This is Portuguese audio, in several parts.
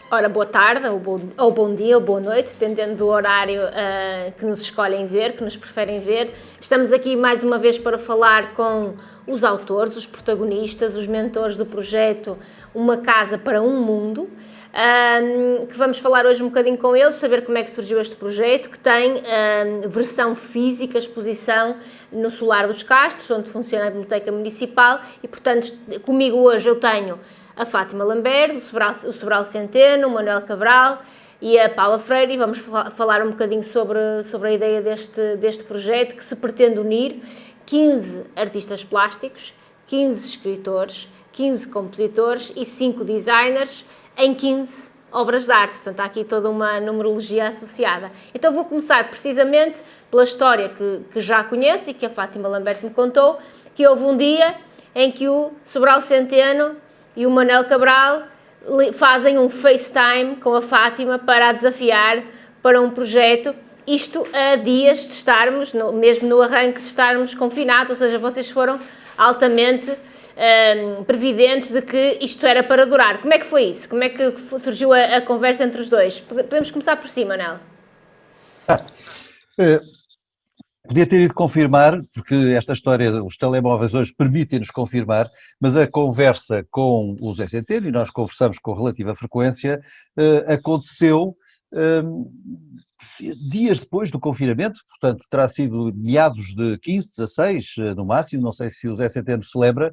Ora, boa tarde, ou bom dia, ou boa noite, dependendo do horário que nos escolhem ver, que nos preferem ver. Estamos aqui mais uma vez para falar com os autores, os protagonistas, os mentores do projeto Uma Casa para um Mundo, que vamos falar hoje um bocadinho com eles, saber como é que surgiu este projeto, que tem versão física, exposição no Solar dos Castros, onde funciona a Biblioteca Municipal, e portanto comigo hoje eu tenho a Fátima Lambert, o Sobral Centeno, o Manuel Cabral e a Paula Freire, e vamos falar um bocadinho sobre a ideia deste projeto, que se pretende unir 15 artistas plásticos, 15 escritores, 15 compositores e 5 designers em 15 obras de arte. Portanto, há aqui toda uma numerologia associada. Então vou começar precisamente pela história que já conheço e que a Fátima Lambert me contou, que houve um dia em que o Sobral Centeno e o Manuel Cabral fazem um FaceTime com a Fátima para a desafiar para um projeto, isto a dias de estarmos, mesmo no arranque de estarmos confinados, ou seja, vocês foram altamente previdentes de que isto era para durar. Como é que foi isso? Como é que surgiu a conversa entre os dois? Podemos começar por si, Manel. Eh, Podia ter ido confirmar, porque esta história, os telemóveis hoje permitem-nos confirmar, mas a conversa com o Zé Centeno, e nós conversamos com relativa frequência, aconteceu dias depois do confinamento, portanto terá sido meados de 15, 16 no máximo, não sei se o Zé Centeno se lembra,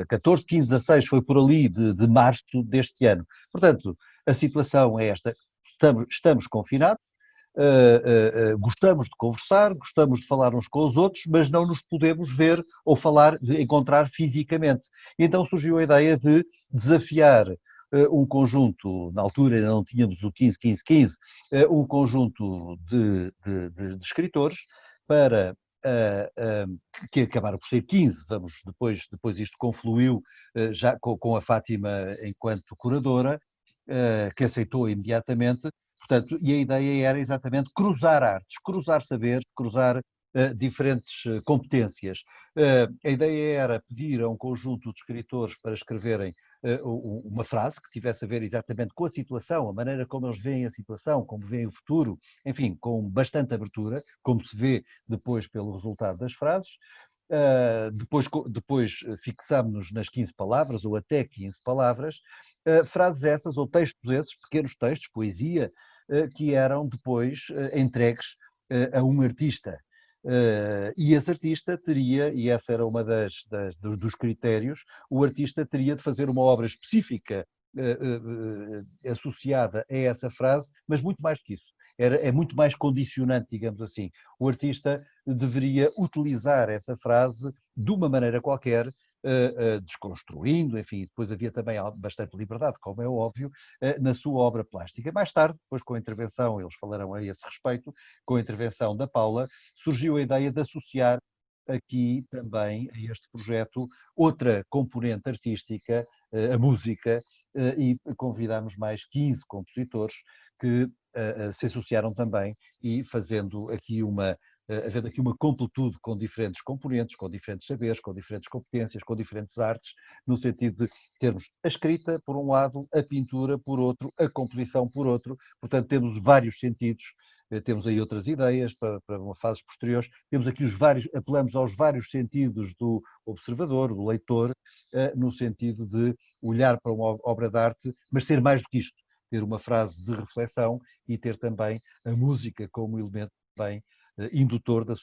14, 15, 16 foi por ali de março deste ano. Portanto, a situação é esta, estamos confinados, gostamos de conversar, gostamos de falar uns com os outros, mas não nos podemos ver ou falar, de encontrar fisicamente. E então surgiu a ideia de desafiar um conjunto, na altura ainda não tínhamos o 15-15-15, um conjunto de escritores para que acabaram por ser 15, depois isto confluiu já com a Fátima enquanto curadora, que aceitou imediatamente. Portanto, e a ideia era exatamente cruzar artes, cruzar saberes, cruzar diferentes competências. A ideia era pedir a um conjunto de escritores para escreverem uma frase que tivesse a ver exatamente com a situação, a maneira como eles veem a situação, como veem o futuro, enfim, com bastante abertura, como se vê depois pelo resultado das frases. Depois fixámos-nos nas 15 palavras, ou até 15 palavras, frases essas, ou textos esses, pequenos textos, poesia, que eram depois entregues a um artista. E esse artista teria, e essa era uma dos critérios, o artista teria de fazer uma obra específica associada a essa frase, mas muito mais do que isso. É muito mais condicionante, digamos assim. O artista deveria utilizar essa frase de uma maneira qualquer, desconstruindo, enfim, depois havia também bastante liberdade, como é óbvio, na sua obra plástica. Mais tarde, depois com a intervenção, eles falarão a esse respeito, com a intervenção da Paula, surgiu a ideia de associar aqui também a este projeto outra componente artística, a música, e convidámos mais 15 compositores que se associaram também e havendo aqui uma completude com diferentes componentes, com diferentes saberes, com diferentes competências, com diferentes artes, no sentido de termos a escrita por um lado, a pintura por outro, a composição por outro, portanto temos vários sentidos, temos aí outras ideias para uma fase posterior, temos aqui apelamos aos vários sentidos do observador, do leitor, no sentido de olhar para uma obra de arte, mas ser mais do que isto, ter uma frase de reflexão e ter também a música como elemento bem indutor da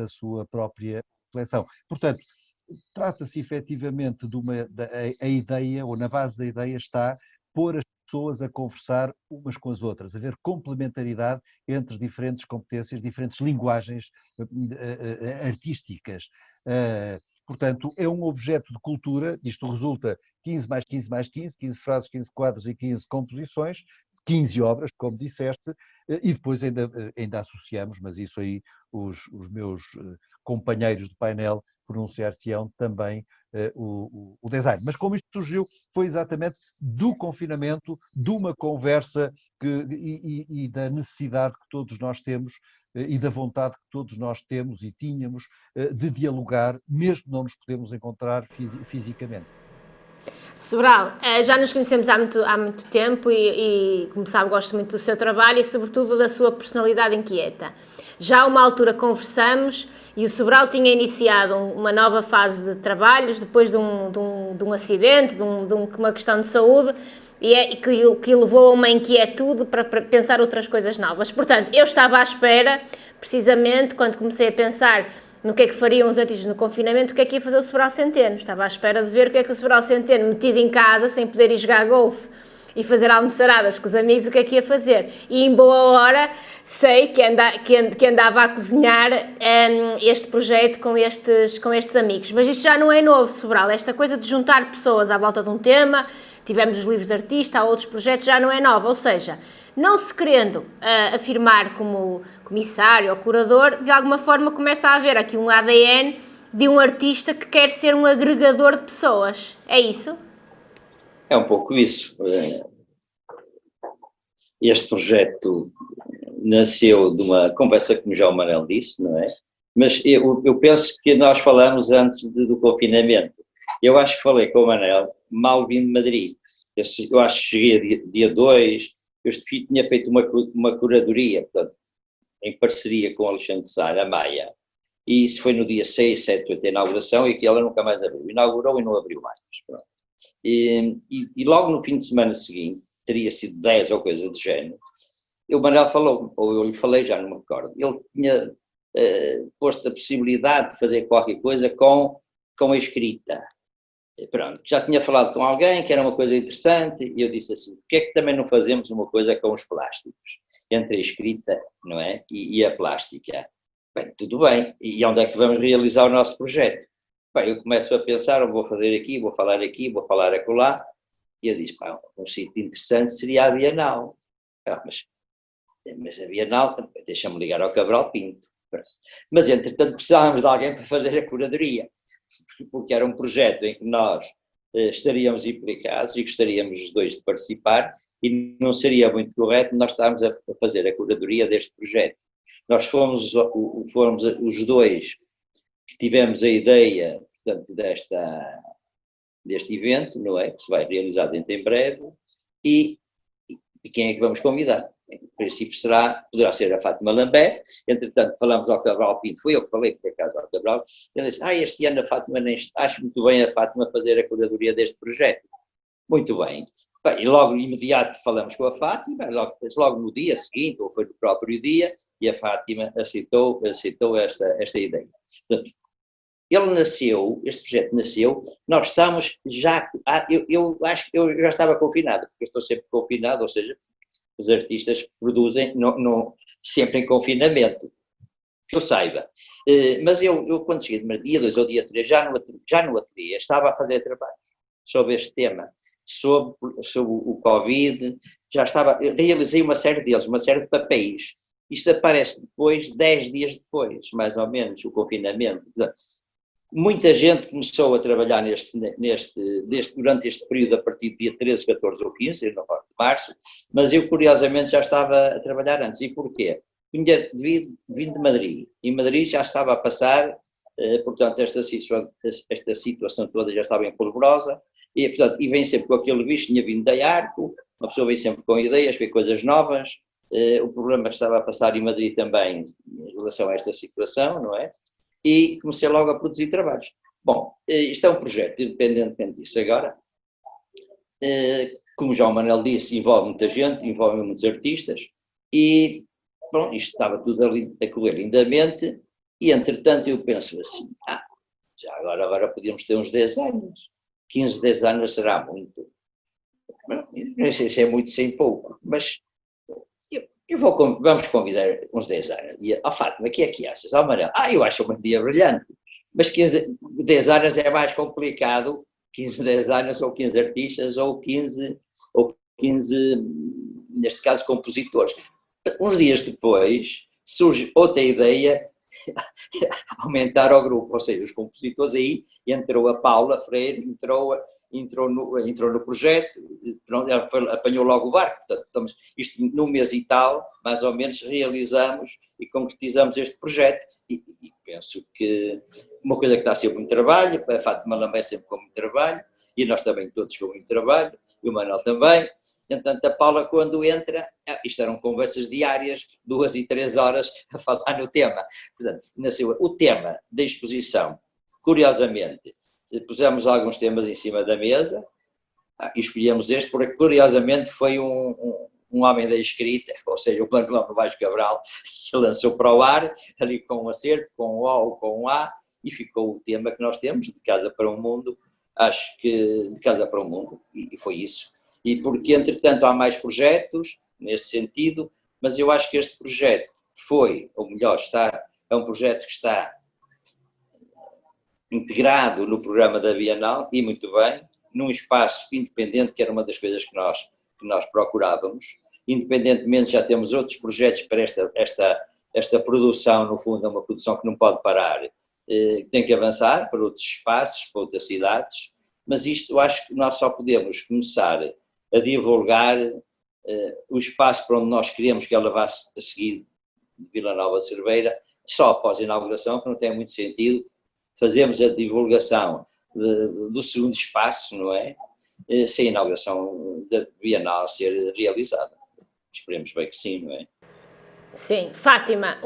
sua própria reflexão. Portanto, trata-se efetivamente a ideia, ou na base da ideia está pôr as pessoas a conversar umas com as outras, haver complementaridade entre diferentes competências, diferentes linguagens artísticas. Portanto, é um objeto de cultura, isto resulta 15 mais 15 mais 15, 15 frases, 15 quadros e 15 composições, 15 obras, como disseste, e depois ainda associamos, mas isso aí os meus companheiros de painel pronunciar-se-ão também o design. Mas como isto surgiu, foi exatamente do confinamento, de uma conversa e da necessidade que todos nós temos e da vontade que todos nós temos e tínhamos de dialogar, mesmo não nos podemos encontrar fisicamente. Sobral, já nos conhecemos há muito tempo e, como sabe, gosto muito do seu trabalho e, sobretudo, da sua personalidade inquieta. Já a uma altura conversamos e o Sobral tinha iniciado uma nova fase de trabalhos depois de um acidente, de uma questão de saúde e que o levou a uma inquietude para pensar outras coisas novas. Portanto, eu estava à espera, precisamente, quando comecei a pensar no que é que fariam os artistas no confinamento, o que é que ia fazer o Sobral Centeno. Estava à espera de ver o que é que o Sobral Centeno, metido em casa, sem poder ir jogar golfe e fazer almoçaradas com os amigos, o que é que ia fazer. E em boa hora sei que andava a cozinhar este projeto com estes amigos. Mas isto já não é novo, Sobral. Esta coisa de juntar pessoas à volta de um tema, tivemos os livros de artista, há outros projetos, já não é nova. Ou seja, não se querendo afirmar como comissário ou curador, de alguma forma começa a haver aqui um ADN de um artista que quer ser um agregador de pessoas. É isso? É um pouco isso. Este projeto nasceu de uma conversa, como já o Manel disse, não é? Mas eu penso que nós falamos antes do confinamento. Eu acho que falei com o Manel mal vindo de Madrid. Eu acho que cheguei dia 2, eu tinha feito uma curadoria, portanto, em parceria com o Alexandre Sá, a Maia, e isso foi no dia 6, 7, 8, a inauguração, e que ela nunca mais abriu. Inaugurou e não abriu mais. Pronto. E logo no fim de semana seguinte, teria sido 10 ou coisa do género, o Manel falou, ou eu lhe falei, já não me recordo, ele tinha posto a possibilidade de fazer qualquer coisa com a escrita. Pronto, já tinha falado com alguém que era uma coisa interessante, e eu disse assim, por que é que também não fazemos uma coisa com os plásticos? Entre a escrita, não é, e a plástica. Bem, tudo bem, e onde é que vamos realizar o nosso projeto? Bem, eu começo a pensar, eu vou fazer aqui, vou falar acolá, e eu disse, pá, um sítio interessante seria a Bienal. Mas a Bienal, deixa-me ligar ao Cabral Pinto. Mas, entretanto, precisávamos de alguém para fazer a curadoria, porque era um projeto em que nós estaríamos implicados e gostaríamos os dois de participar, e não seria muito correto nós estarmos a fazer a curadoria deste projeto. Nós fomos os dois que tivemos a ideia, portanto, deste evento, não é? Que se vai realizar dentro em breve, e quem é que vamos convidar? Em princípio poderá ser a Fátima Lambert. Entretanto, falamos ao Cabral Pinto, fui eu que falei por acaso ao Cabral, ele disse, este ano a Fátima nem está, acho muito bem a Fátima fazer a curadoria deste projeto. Muito bem. Bem, e logo imediato falamos com a Fátima, logo no dia seguinte, ou foi no próprio dia, e a Fátima aceitou esta ideia. Portanto, este projeto nasceu, nós estamos já, eu acho que eu já estava confinado, porque eu estou sempre confinado, ou seja, os artistas produzem sempre em confinamento, que eu saiba. Mas eu quando cheguei de dia 2 ou dia 3, já no ateliê, estava a fazer trabalhos sobre este tema, sobre o Covid, realizei uma série deles, uma série de papéis. Isto aparece depois, 10 dias depois, mais ou menos, o confinamento. Portanto, muita gente começou a trabalhar durante este período a partir do dia 13, 14 ou 15, de março, mas eu curiosamente já estava a trabalhar antes. E porquê? Tinha vindo de Madrid, e Madrid já estava a passar, portanto, esta situação toda já estava em polvorosa, e, portanto, e vem sempre com aquele bicho, tinha vindo da Arco, uma pessoa vem sempre com ideias, vê coisas novas, o problema que estava a passar em Madrid também em relação a esta situação, não é? E comecei logo a produzir trabalhos. Bom, isto é um projeto, independentemente disso agora, como já o Manel disse, envolve muita gente, envolve muitos artistas, e bom, isto estava tudo ali a correr lindamente, e entretanto eu penso assim, já agora podíamos ter uns 10 anos, 15, 10 anos será muito, não sei se é muito, sem pouco, mas vamos convidar uns 10 anos. E a Fátima, o que é que achas? Manel, eu acho uma ideia brilhante, mas 10 anos é mais complicado, 15, 10 anos, ou 15 artistas, ou 15, neste caso, compositores. Uns dias depois, surge outra ideia, aumentar o grupo, ou seja, os compositores, aí entrou a Paula Freire, entrou no projeto, apanhou logo o barco. Portanto, estamos, isto num mês e tal, mais ou menos, realizamos e concretizamos este projeto, e penso que uma coisa que dá sempre muito trabalho, a Fátima Lambé sempre com muito trabalho, e nós também todos com muito trabalho, e o Manuel também. Entanto, a Paula, quando entra, isto eram conversas diárias, 2 e 3 horas a falar no tema. Portanto, nasceu o tema da exposição. Curiosamente, pusemos alguns temas em cima da mesa, e escolhemos este porque, curiosamente, foi um homem da escrita, ou seja, o Manuel Novaes Cabral, que lançou para o ar, ali com um acerto, com um O ou com um A, e ficou o tema que nós temos, de Casa para o Mundo, acho que de Casa para o Mundo, e foi isso. E porque, entretanto, há mais projetos nesse sentido, mas eu acho que este projeto foi, ou melhor, é um projeto que está integrado no programa da Bienal, e muito bem, num espaço independente, que era uma das coisas que nós procurávamos. Independentemente, já temos outros projetos para esta produção, no fundo é uma produção que não pode parar, que tem que avançar para outros espaços, para outras cidades, mas isto eu acho que nós só podemos começar a divulgar o espaço para onde nós queremos que ela vá a seguir de Vila Nova de Cerveira, só após a inauguração, que não tem muito sentido fazermos a divulgação do segundo espaço, não é? Se a inauguração da Bienal ser realizada. Esperemos bem que sim, não é? Sim. Fátima,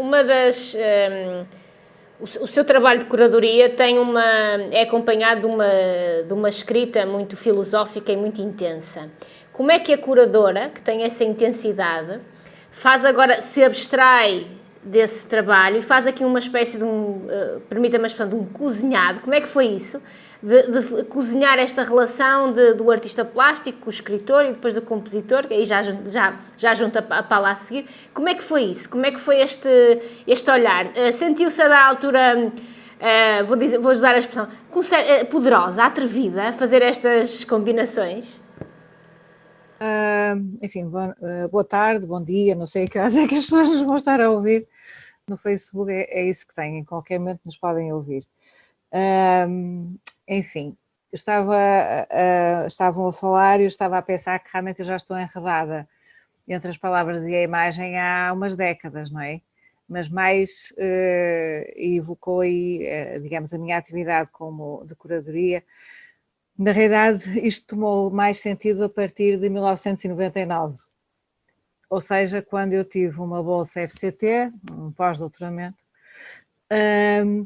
o seu trabalho de curadoria é acompanhado de uma escrita muito filosófica e muito intensa. Como é que a curadora, que tem essa intensidade, se abstrai desse trabalho e faz aqui uma espécie de permita-me a expressão, de um cozinhado? Como é que foi isso? De cozinhar esta relação do artista plástico com o escritor e depois do compositor, que aí já junta a Paula a seguir. Como é que foi isso? Como é que foi este olhar? Sentiu-se a da altura, vou usar a expressão, poderosa, atrevida, a fazer estas combinações? Enfim, boa tarde, bom dia, não sei que horas é que as pessoas nos vão estar a ouvir. No Facebook é isso que tem, em qualquer momento nos podem ouvir. Enfim, estavam a falar e eu estava a pensar que realmente eu já estou enredada entre as palavras e a imagem há umas décadas, não é? Mas mais evocou aí, digamos, a minha atividade como de curadoria. Na realidade, isto tomou mais sentido a partir de 1999, ou seja, quando eu tive uma bolsa FCT, um pós-doutoramento,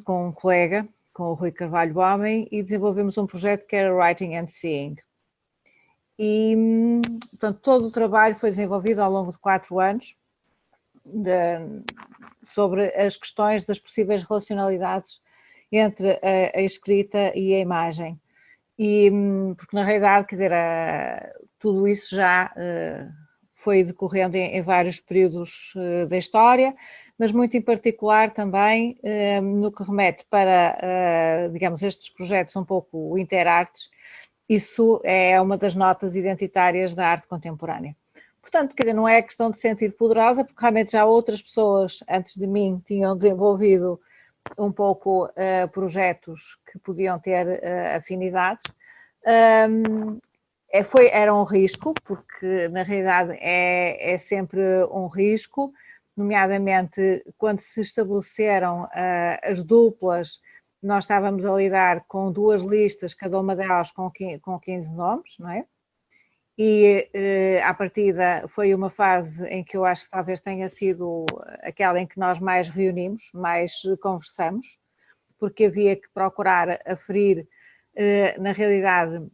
com um colega, com o Rui Carvalho Homem, e desenvolvemos um projeto que era Writing and Seeing. E, portanto, todo o trabalho foi desenvolvido ao longo de 4 anos sobre as questões das possíveis relacionalidades entre a escrita e a imagem. E, porque na realidade, quer dizer, tudo isso já foi decorrendo em vários períodos da história, mas muito em particular também no que remete para, digamos, estes projetos um pouco interartes. Isso é uma das notas identitárias da arte contemporânea. Portanto, quer dizer, não é questão de sentir poderosa, porque realmente já outras pessoas antes de mim tinham desenvolvido um pouco projetos que podiam ter afinidades. Era um risco, porque na realidade é sempre um risco, nomeadamente quando se estabeleceram as duplas, nós estávamos a lidar com 2 listas, cada uma delas com 15 nomes, não é? E à partida foi uma fase em que eu acho que talvez tenha sido aquela em que nós mais reunimos, mais conversamos, porque havia que procurar aferir, na realidade,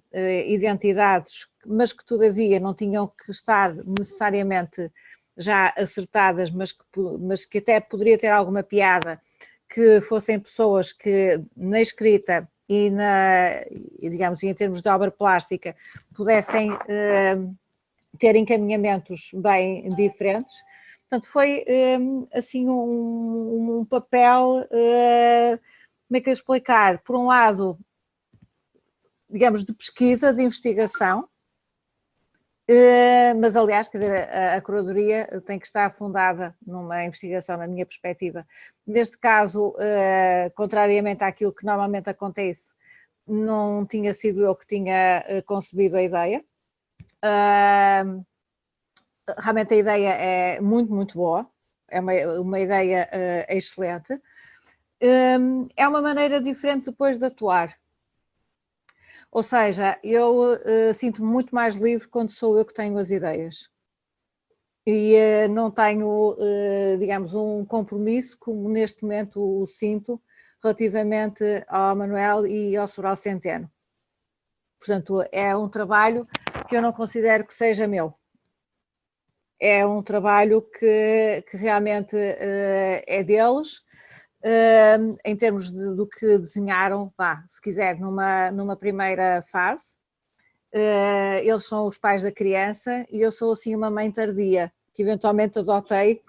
identidades, mas que todavia não tinham que estar necessariamente já acertadas, mas que até poderia ter alguma piada, que fossem pessoas que na escrita e digamos, em termos de obra plástica, pudessem ter encaminhamentos bem diferentes. Portanto, foi assim um papel, como é que eu explicar? Por um lado, digamos, de pesquisa, de investigação, mas aliás, quer dizer, a curadoria tem que estar fundada numa investigação, na minha perspectiva. Neste caso, contrariamente àquilo que normalmente acontece, não tinha sido eu que tinha concebido a ideia. Realmente a ideia é muito, muito boa, é uma ideia excelente. é uma maneira diferente depois de atuar. Ou seja, eu sinto-me muito mais livre quando sou eu que tenho as ideias. E não tenho, digamos, um compromisso, como neste momento o sinto, relativamente ao Manuel e ao Sobral Centeno. Portanto, é um trabalho que eu não considero que seja meu. É um trabalho que realmente é deles, em termos do que desenharam, se quiser, numa primeira fase. Eles são os pais da criança e eu sou assim uma mãe tardia, que eventualmente adotei.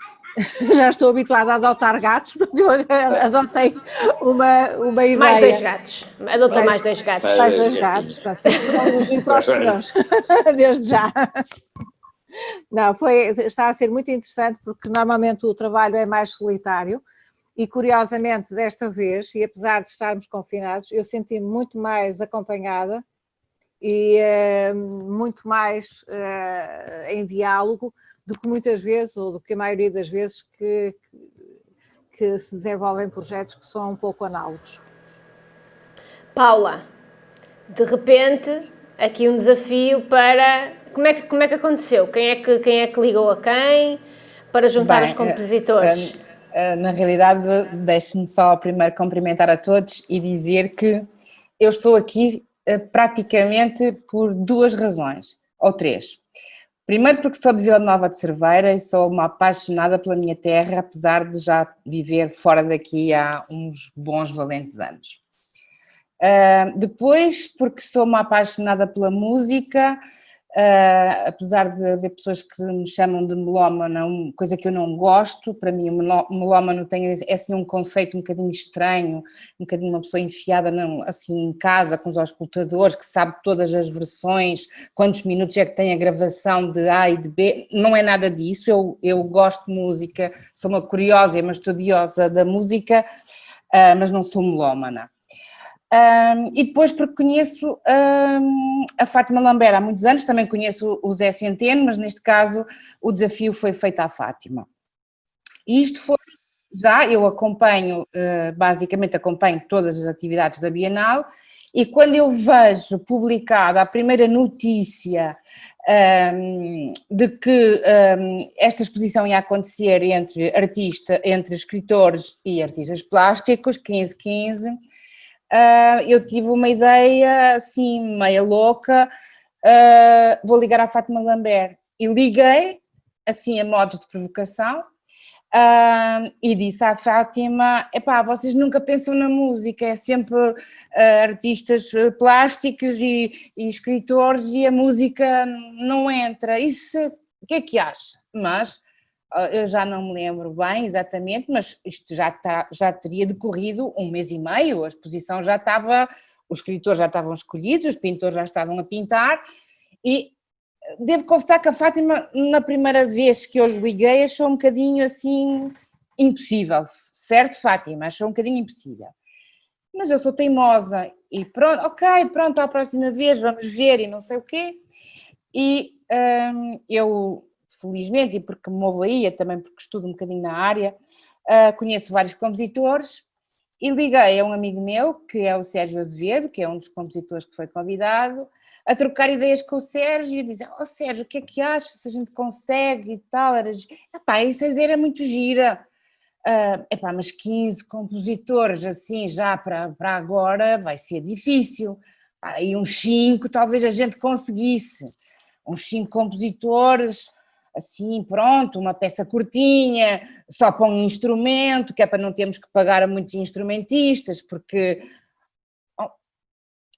Já estou habituada a adotar gatos, porque eu adotei uma ideia. Mais 2 gatos. Adotou mais 2 gatos. Mais 2 gatos. Portanto, isto é um elogio para os senhores, desde já. Não, está a ser muito interessante, porque normalmente o trabalho é mais solitário e, curiosamente, desta vez, e apesar de estarmos confinados, eu senti-me muito mais acompanhada e muito mais em diálogo do que muitas vezes, ou do que a maioria das vezes que se desenvolvem projetos que são um pouco análogos. Paula, de repente, aqui um desafio para... Como é que aconteceu? Quem é que ligou a quem para juntar os compositores? Na realidade, deixe-me só primeiro cumprimentar a todos e dizer que eu estou aqui praticamente por 2 razões, ou 3. Primeiro porque sou de Vila Nova de Cerveira e sou uma apaixonada pela minha terra, apesar de já viver fora daqui há uns bons valentes anos. Depois porque sou uma apaixonada pela música, apesar de haver pessoas que me chamam de melómana, coisa que eu não gosto. Para mim o melómano é assim um conceito um bocadinho estranho, um bocadinho uma pessoa enfiada assim em casa com os auscultadores, que sabe todas as versões, quantos minutos é que tem a gravação de A e de B. Não é nada disso. Eu gosto de música, sou uma curiosa e uma estudiosa da música, mas não sou melómana. E depois porque conheço a Fátima Lambert há muitos anos, também conheço o Zé Centeno, mas neste caso o desafio foi feito à Fátima. E isto foi, eu basicamente acompanho todas as atividades da Bienal, e quando eu vejo publicada a primeira notícia de que esta exposição ia acontecer entre escritores e artistas plásticos, 15-15, eu tive uma ideia assim meia louca, vou ligar à Fátima Lambert, e liguei assim a modos de provocação e disse à Fátima: vocês nunca pensam na música, é sempre artistas plásticos e escritores, e a música não entra, o que é que acha? Mas eu já não me lembro bem exatamente, mas isto já teria decorrido 1 mês e meio, a exposição já estava, os escritores já estavam escolhidos, os pintores já estavam a pintar, e devo confessar que a Fátima, na primeira vez que eu lhe liguei, achou um bocadinho assim impossível, certo, Fátima? Achou um bocadinho impossível. Mas eu sou teimosa e pronto, pronto, à próxima vez vamos ver e não sei o quê. E eu, felizmente, e porque me movo aí, também porque estudo um bocadinho na área, conheço vários compositores e liguei a um amigo meu, que é o Sérgio Azevedo, que é um dos compositores que foi convidado, a trocar ideias com o Sérgio e dizer: Sérgio, o que é que achas, se a gente consegue e tal? Essa ideia era muito gira. Mas 15 compositores assim já para agora vai ser difícil. E uns 5 talvez a gente conseguisse. Uns 5 compositores, assim, pronto, uma peça curtinha, só para um instrumento, que é para não termos que pagar a muitos instrumentistas, porque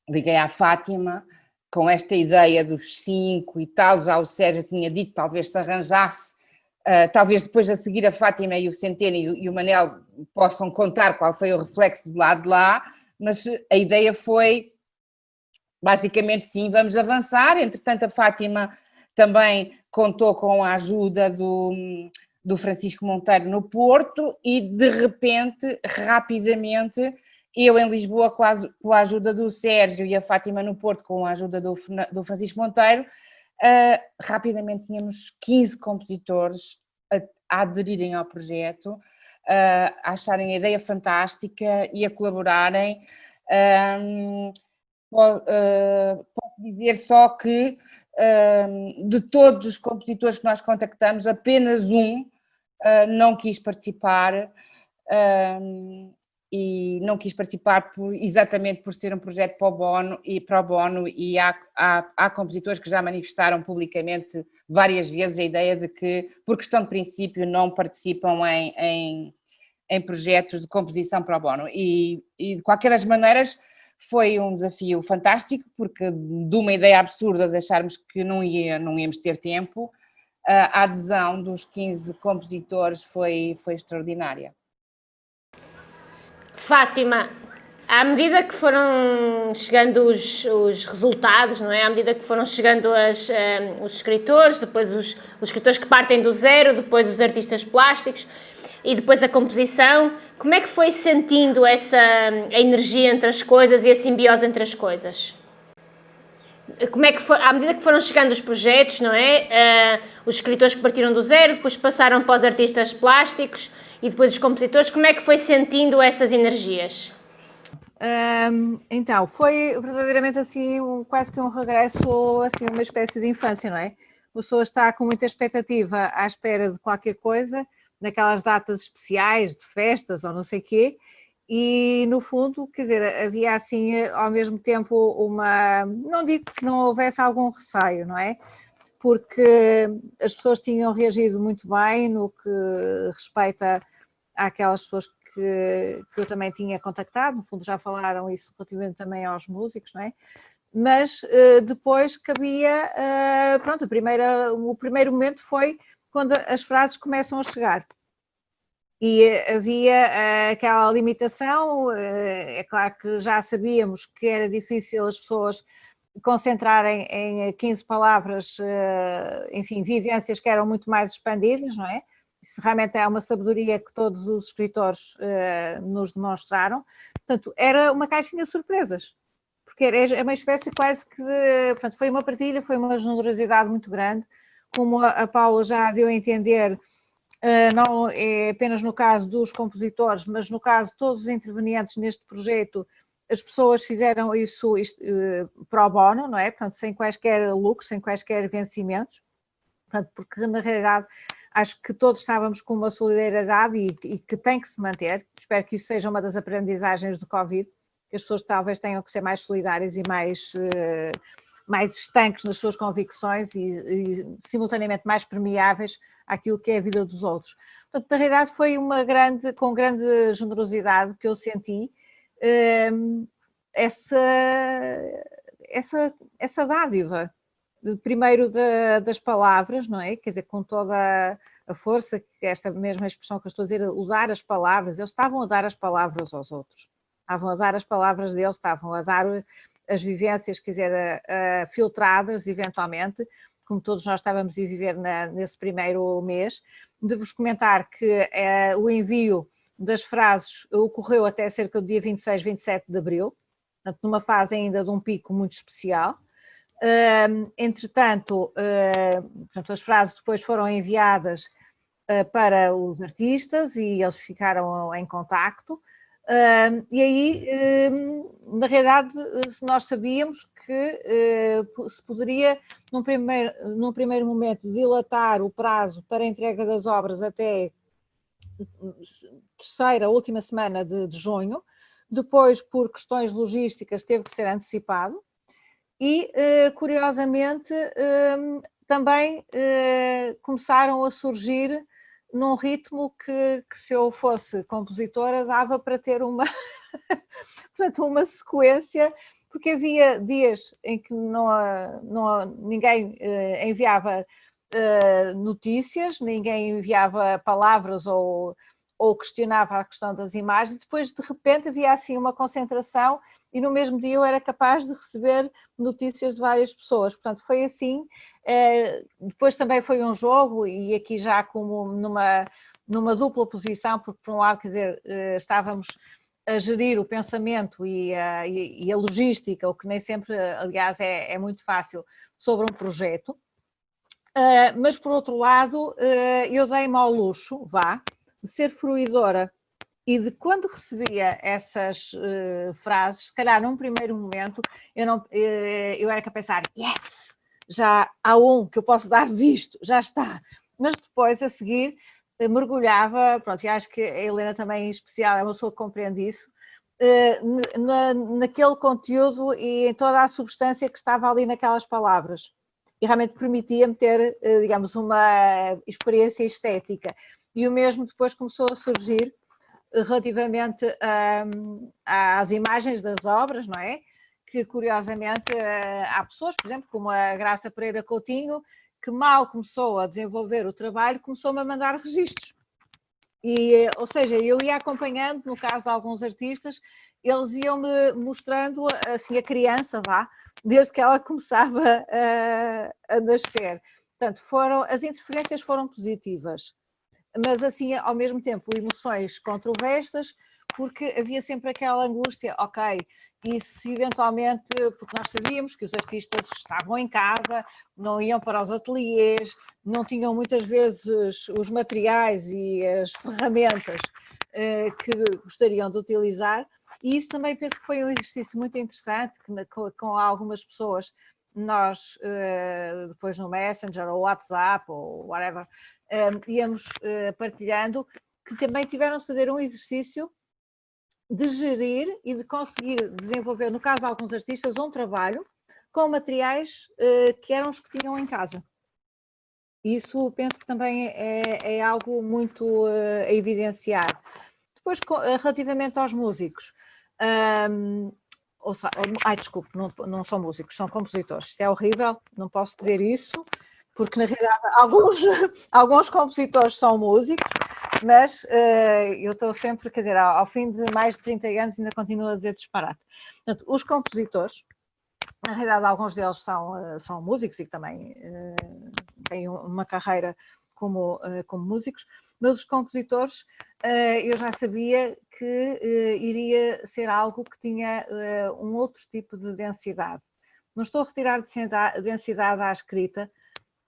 liguei à Fátima com esta ideia dos 5 e tal, já o Sérgio tinha dito, talvez se arranjasse, talvez depois a seguir a Fátima e o Centeno e o Manel possam contar qual foi o reflexo do lado de lá, mas a ideia foi, basicamente, sim, vamos avançar. Entretanto, a Fátima também contou com a ajuda do Francisco Monteiro no Porto e, de repente, rapidamente, eu em Lisboa com a ajuda do Sérgio e a Fátima no Porto com a ajuda do Francisco Monteiro, rapidamente tínhamos 15 compositores a aderirem ao projeto, a acharem a ideia fantástica e a colaborarem. Posso dizer só que de todos os compositores que nós contactamos, apenas um não quis participar, e não quis participar exatamente por ser um projeto pro bono, e há compositores que já manifestaram publicamente várias vezes a ideia de que, por questão de princípio, não participam em projetos de composição pro bono, e de qualquer das maneiras foi um desafio fantástico, porque de uma ideia absurda de acharmos que não íamos ter tempo, a adesão dos 15 compositores foi extraordinária. Fátima, à medida que foram chegando os resultados, não é? À medida que foram chegando os escritores, depois os escritores que partem do zero, depois os artistas plásticos e depois a composição, como é que foi sentindo a energia entre as coisas e a simbiose entre as coisas? Como é que foi, à medida que foram chegando os projetos, não é? Os escritores que partiram do zero, depois passaram para os artistas plásticos e depois os compositores, como é que foi sentindo essas energias? Então, foi verdadeiramente assim, quase que um regresso, assim, uma espécie de infância, não é? A pessoa está com muita expectativa à espera de qualquer coisa, naquelas datas especiais de festas ou não sei o quê, e no fundo, quer dizer, havia assim ao mesmo tempo não digo que não houvesse algum receio, não é? Porque as pessoas tinham reagido muito bem no que respeita àquelas pessoas que eu também tinha contactado, no fundo já falaram isso relativamente também aos músicos, não é? Mas depois cabia, pronto, o primeiro momento foi quando as frases começam a chegar. E havia aquela limitação, é claro que já sabíamos que era difícil as pessoas concentrarem em 15 palavras, enfim, vivências que eram muito mais expandidas, não é? Isso realmente é uma sabedoria que todos os escritores nos demonstraram. Portanto, era uma caixinha de surpresas, porque é uma espécie quase que portanto, foi uma partilha, foi uma generosidade muito grande, como a Paula já deu a entender. Não é apenas no caso dos compositores, mas no caso de todos os intervenientes neste projeto, as pessoas fizeram isso pro bono, não é? Portanto, sem quaisquer lucros, sem quaisquer vencimentos, portanto, porque na realidade acho que todos estávamos com uma solidariedade e que tem que se manter. Espero que isso seja uma das aprendizagens do Covid, que as pessoas talvez tenham que ser mais solidárias e mais estanques nas suas convicções e simultaneamente mais permeáveis àquilo que é a vida dos outros. Portanto, na realidade foi com grande generosidade que eu senti essa dádiva, primeiro das palavras, não é? Quer dizer, com toda a força, esta mesma expressão que eu estou a dizer, usar as palavras, eles estavam a dar as palavras aos outros, estavam a dar as palavras deles, estavam a dar as vivências, quer dizer, filtradas eventualmente, como todos nós estávamos a viver nesse primeiro mês. Devo-vos comentar que o envio das frases ocorreu até cerca do dia 26, 27 de abril, portanto, numa fase ainda de um pico muito especial. Entretanto, portanto, as frases depois foram enviadas para os artistas e eles ficaram em contacto. E aí, na realidade, nós sabíamos que se poderia, num primeiro momento, dilatar o prazo para a entrega das obras até última semana de junho, depois, por questões logísticas, teve que ser antecipado e, curiosamente, também começaram a surgir num ritmo que se eu fosse compositora dava para ter portanto, uma sequência, porque havia dias em que ninguém enviava notícias, ninguém enviava palavras ou questionava a questão das imagens, depois de repente havia assim uma concentração e no mesmo dia eu era capaz de receber notícias de várias pessoas, portanto foi assim. Depois também foi um jogo e aqui já como numa dupla posição, porque por um lado, quer dizer, estávamos a gerir o pensamento e a logística, o que nem sempre, aliás, é muito fácil sobre um projeto, mas por outro lado eu dei-me ao luxo, de ser fruidora e de quando recebia essas frases, se calhar num primeiro momento eu era capaz de pensar, yes, já há um que eu posso dar visto, já está. Mas depois, a seguir, mergulhava, pronto, e acho que a Helena também em especial é uma pessoa que compreende isso, naquele conteúdo e em toda a substância que estava ali naquelas palavras. E realmente permitia-me ter, digamos, uma experiência estética. E o mesmo depois começou a surgir relativamente às imagens das obras, não é? Que curiosamente há pessoas, por exemplo, como a Graça Pereira Coutinho, que mal começou a desenvolver o trabalho, começou-me a mandar registros. E, ou seja, eu ia acompanhando, no caso de alguns artistas, eles iam-me mostrando assim, a criança, desde que ela começava a nascer. Portanto, as interferências foram positivas, mas assim, ao mesmo tempo, emoções controversas, porque havia sempre aquela angústia, ok, e se eventualmente, porque nós sabíamos que os artistas estavam em casa, não iam para os ateliês, não tinham muitas vezes os materiais e as ferramentas que gostariam de utilizar, e isso também penso que foi um exercício muito interessante, que com algumas pessoas, nós depois no Messenger ou WhatsApp ou whatever, íamos partilhando, que também tiveram de fazer um exercício de gerir e de conseguir desenvolver, no caso de alguns artistas, um trabalho com materiais que eram os que tinham em casa. Isso penso que também é algo muito a evidenciar. Depois, relativamente aos músicos, desculpe, não são músicos, são compositores. Isto é horrível, não posso dizer isso, porque na realidade alguns compositores são músicos, mas eu estou sempre, quer dizer, ao fim de mais de 30 anos ainda continuo a dizer disparate. Portanto, os compositores, na realidade alguns deles são músicos e que também têm uma carreira como músicos, mas os compositores eu já sabia que iria ser algo que tinha um outro tipo de densidade. Não estou a retirar densidade à escrita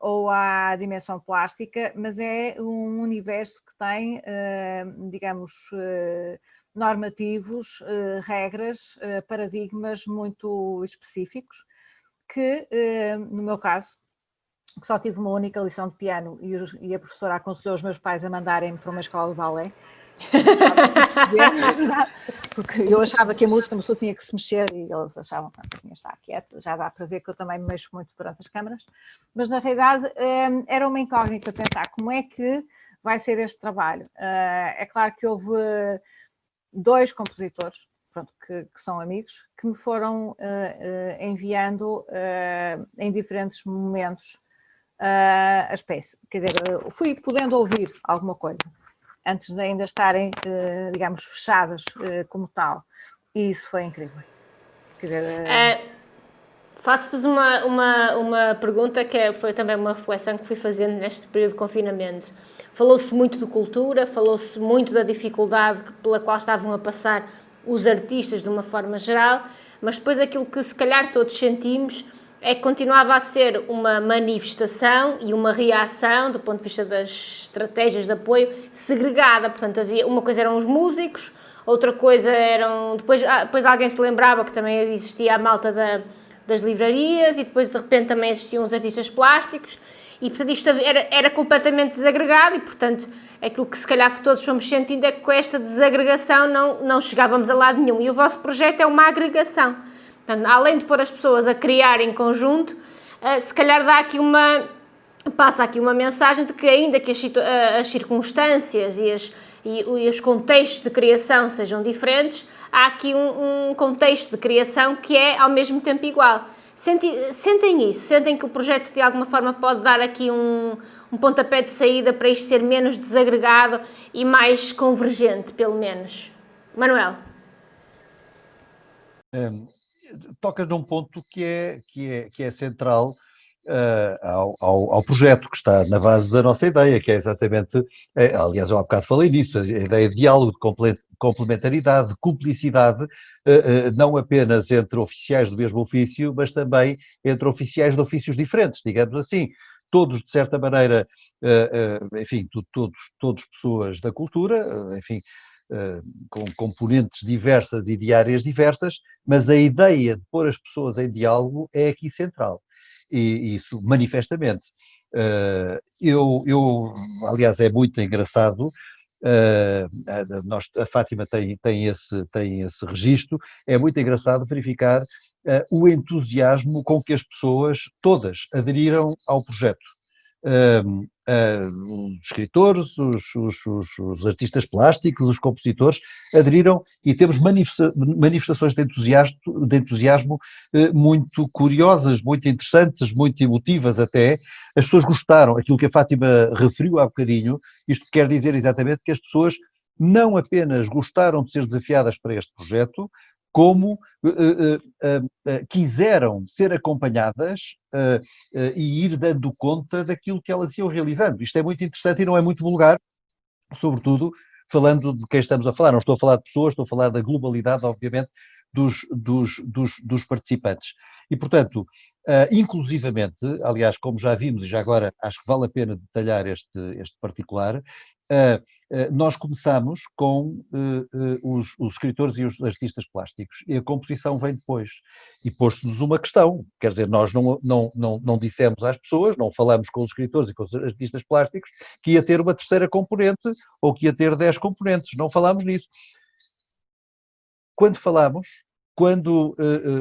ou à dimensão plástica, mas é um universo que tem, digamos, normativos, regras, paradigmas muito específicos, que, no meu caso, que só tive uma única lição de piano e a professora aconselhou os meus pais a mandarem-me para uma escola de balé, porque eu achava que a música uma pessoa tinha que se mexer e eles achavam que eu tinha que estar quieta. Já dá para ver que eu também me mexo muito perante as câmaras, mas na realidade era uma incógnita pensar como é que vai ser este trabalho. É claro que houve 2 compositores, pronto, que são amigos, que me foram enviando em diferentes momentos as peças. Quer dizer, fui podendo ouvir alguma coisa antes de ainda estarem, digamos, fechadas como tal. E isso foi incrível. Quer dizer, faço-vos uma pergunta que foi também uma reflexão que fui fazendo neste período de confinamento. Falou-se muito de cultura, falou-se muito da dificuldade pela qual estavam a passar os artistas de uma forma geral, mas depois aquilo que se calhar todos sentimos é que continuava a ser uma manifestação e uma reação, do ponto de vista das estratégias de apoio, segregada. Portanto, havia uma coisa eram os músicos, outra coisa eram... Depois alguém se lembrava que também existia a malta das livrarias e depois de repente também existiam os artistas plásticos e portanto isto era completamente desagregado e portanto aquilo que se calhar todos fomos sentindo é que com esta desagregação não chegávamos a lado nenhum e o vosso projeto é uma agregação. Portanto, além de pôr as pessoas a criar em conjunto, se calhar passa aqui uma mensagem de que ainda que as circunstâncias e os contextos de criação sejam diferentes, há aqui um contexto de criação que é ao mesmo tempo igual. Sentem isso? Sentem que o projeto de alguma forma pode dar aqui um pontapé de saída para isto ser menos desagregado e mais convergente, pelo menos? Manuel? Tocas num ponto que é central ao projeto, que está na base da nossa ideia, que é exatamente, aliás, eu há bocado falei nisso, a ideia de diálogo, de complementaridade, de cumplicidade, não apenas entre oficiais do mesmo ofício, mas também entre oficiais de ofícios diferentes, digamos assim. todos, de certa maneira, enfim, todos pessoas da cultura, enfim, com componentes diversas e de áreas diversas, mas a ideia de pôr as pessoas em diálogo é aqui central. E isso, manifestamente. Aliás, é muito engraçado. A Fátima tem esse registro. É muito engraçado verificar o entusiasmo com que as pessoas todas aderiram ao projeto. Os escritores, os artistas plásticos, os compositores aderiram e temos manifestações de entusiasmo muito curiosas, muito interessantes, muito emotivas até. As pessoas gostaram, aquilo que a Fátima referiu há bocadinho, isto quer dizer exatamente que as pessoas não apenas gostaram de ser desafiadas para este projeto, como quiseram ser acompanhadas e ir dando conta daquilo que elas iam realizando. Isto é muito interessante e não é muito vulgar, sobretudo falando de quem estamos a falar. Não estou a falar de pessoas, estou a falar da globalidade, obviamente, dos participantes. E, portanto, inclusivamente, aliás, como já vimos, e já agora acho que vale a pena detalhar este particular, nós começamos com os escritores e os artistas plásticos, e a composição vem depois. E pôs-nos uma questão, quer dizer, nós não dissemos às pessoas, não falamos com os escritores e com os artistas plásticos, que ia ter uma terceira componente, ou que ia ter 10 componentes, não falámos nisso. Quando falamos, quando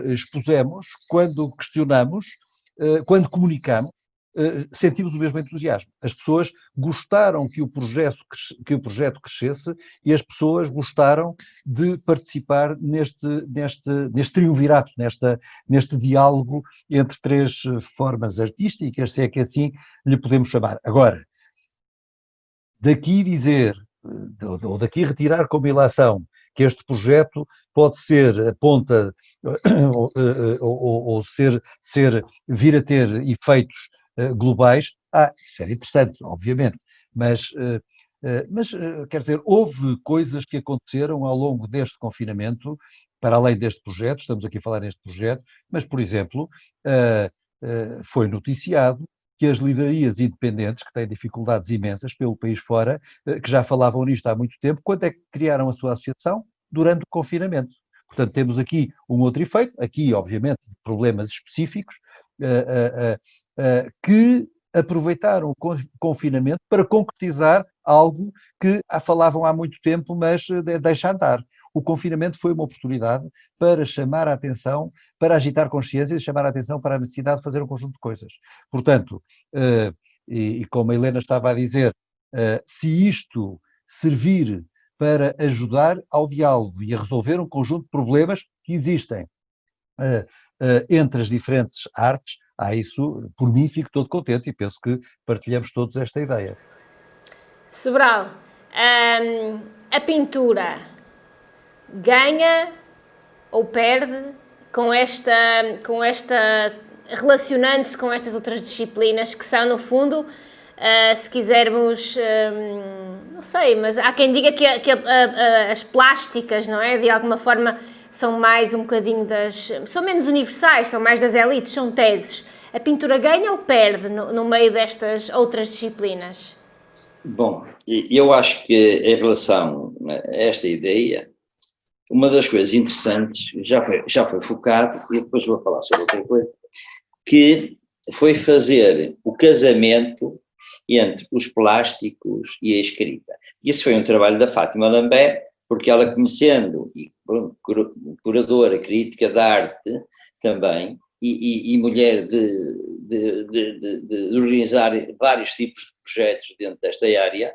expusemos, quando questionamos, quando comunicamos, sentimos o mesmo entusiasmo. As pessoas gostaram que o projeto crescesse e as pessoas gostaram de participar neste triunvirato, neste diálogo entre três formas artísticas, se é que assim lhe podemos chamar. Agora, daqui dizer, ou daqui retirar como ilação, que este projeto pode ser a ponta, ou vir a ter efeitos globais, isso era interessante, obviamente, mas quer dizer, houve coisas que aconteceram ao longo deste confinamento, para além deste projeto, estamos aqui a falar neste projeto, mas, por exemplo, foi noticiado que as livrarias independentes, que têm dificuldades imensas pelo país fora, que já falavam nisto há muito tempo, quando é que criaram a sua associação? Durante o confinamento. Portanto, temos aqui um outro efeito, aqui, obviamente, problemas específicos, que aproveitaram o confinamento para concretizar algo que falavam há muito tempo, mas deixa andar. O confinamento foi uma oportunidade para chamar a atenção, para agitar consciências e chamar a atenção para a necessidade de fazer um conjunto de coisas. Portanto, e como a Helena estava a dizer, se isto servir para ajudar ao diálogo e a resolver um conjunto de problemas que existem entre as diferentes artes, isso, por mim, fico todo contente e penso que partilhamos todos esta ideia. Sobral, a pintura ganha ou perde com esta relacionando-se com estas outras disciplinas que são, no fundo, se quisermos, não sei, mas há quem diga que as plásticas, não é? De alguma forma são mais um bocadinho são menos universais, são mais das elites, são teses. A pintura ganha ou perde no meio destas outras disciplinas? Bom, eu acho que em relação a esta ideia, uma das coisas interessantes, já foi focado, e depois vou falar sobre outra coisa, que foi fazer o casamento entre os plásticos e a escrita. Isso foi um trabalho da Fátima Lambert, porque ela, conhecendo, e curadora, crítica de arte também, e mulher de organizar vários tipos de projetos dentro desta área,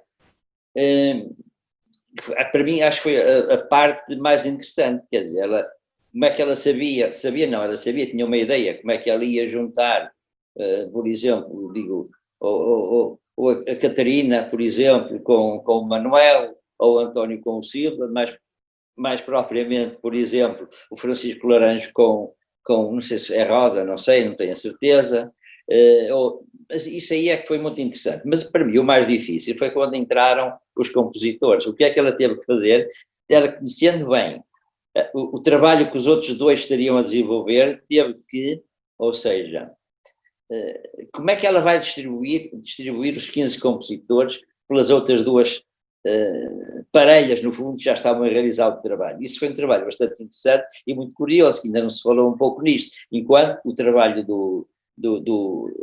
para mim acho que foi a parte mais interessante, quer dizer, como é que ela ela sabia, tinha uma ideia, como é que ela ia juntar, por exemplo, ou a Catarina, por exemplo, com o Manuel, ou o António com o Silva, mais propriamente, por exemplo, o Francisco Laranjo com não sei se é Rosa, não tenho a certeza, mas isso aí é que foi muito interessante. Mas para mim o mais difícil foi quando entraram os compositores. O que é que ela teve que fazer? Ela, conhecendo bem o trabalho que os outros dois estariam a desenvolver, teve que, ou seja, como é que ela vai distribuir os 15 compositores pelas outras duas parelhas, no fundo, que já estavam a realizar o trabalho. Isso foi um trabalho bastante interessante e muito curioso, que ainda não se falou um pouco nisto, enquanto o trabalho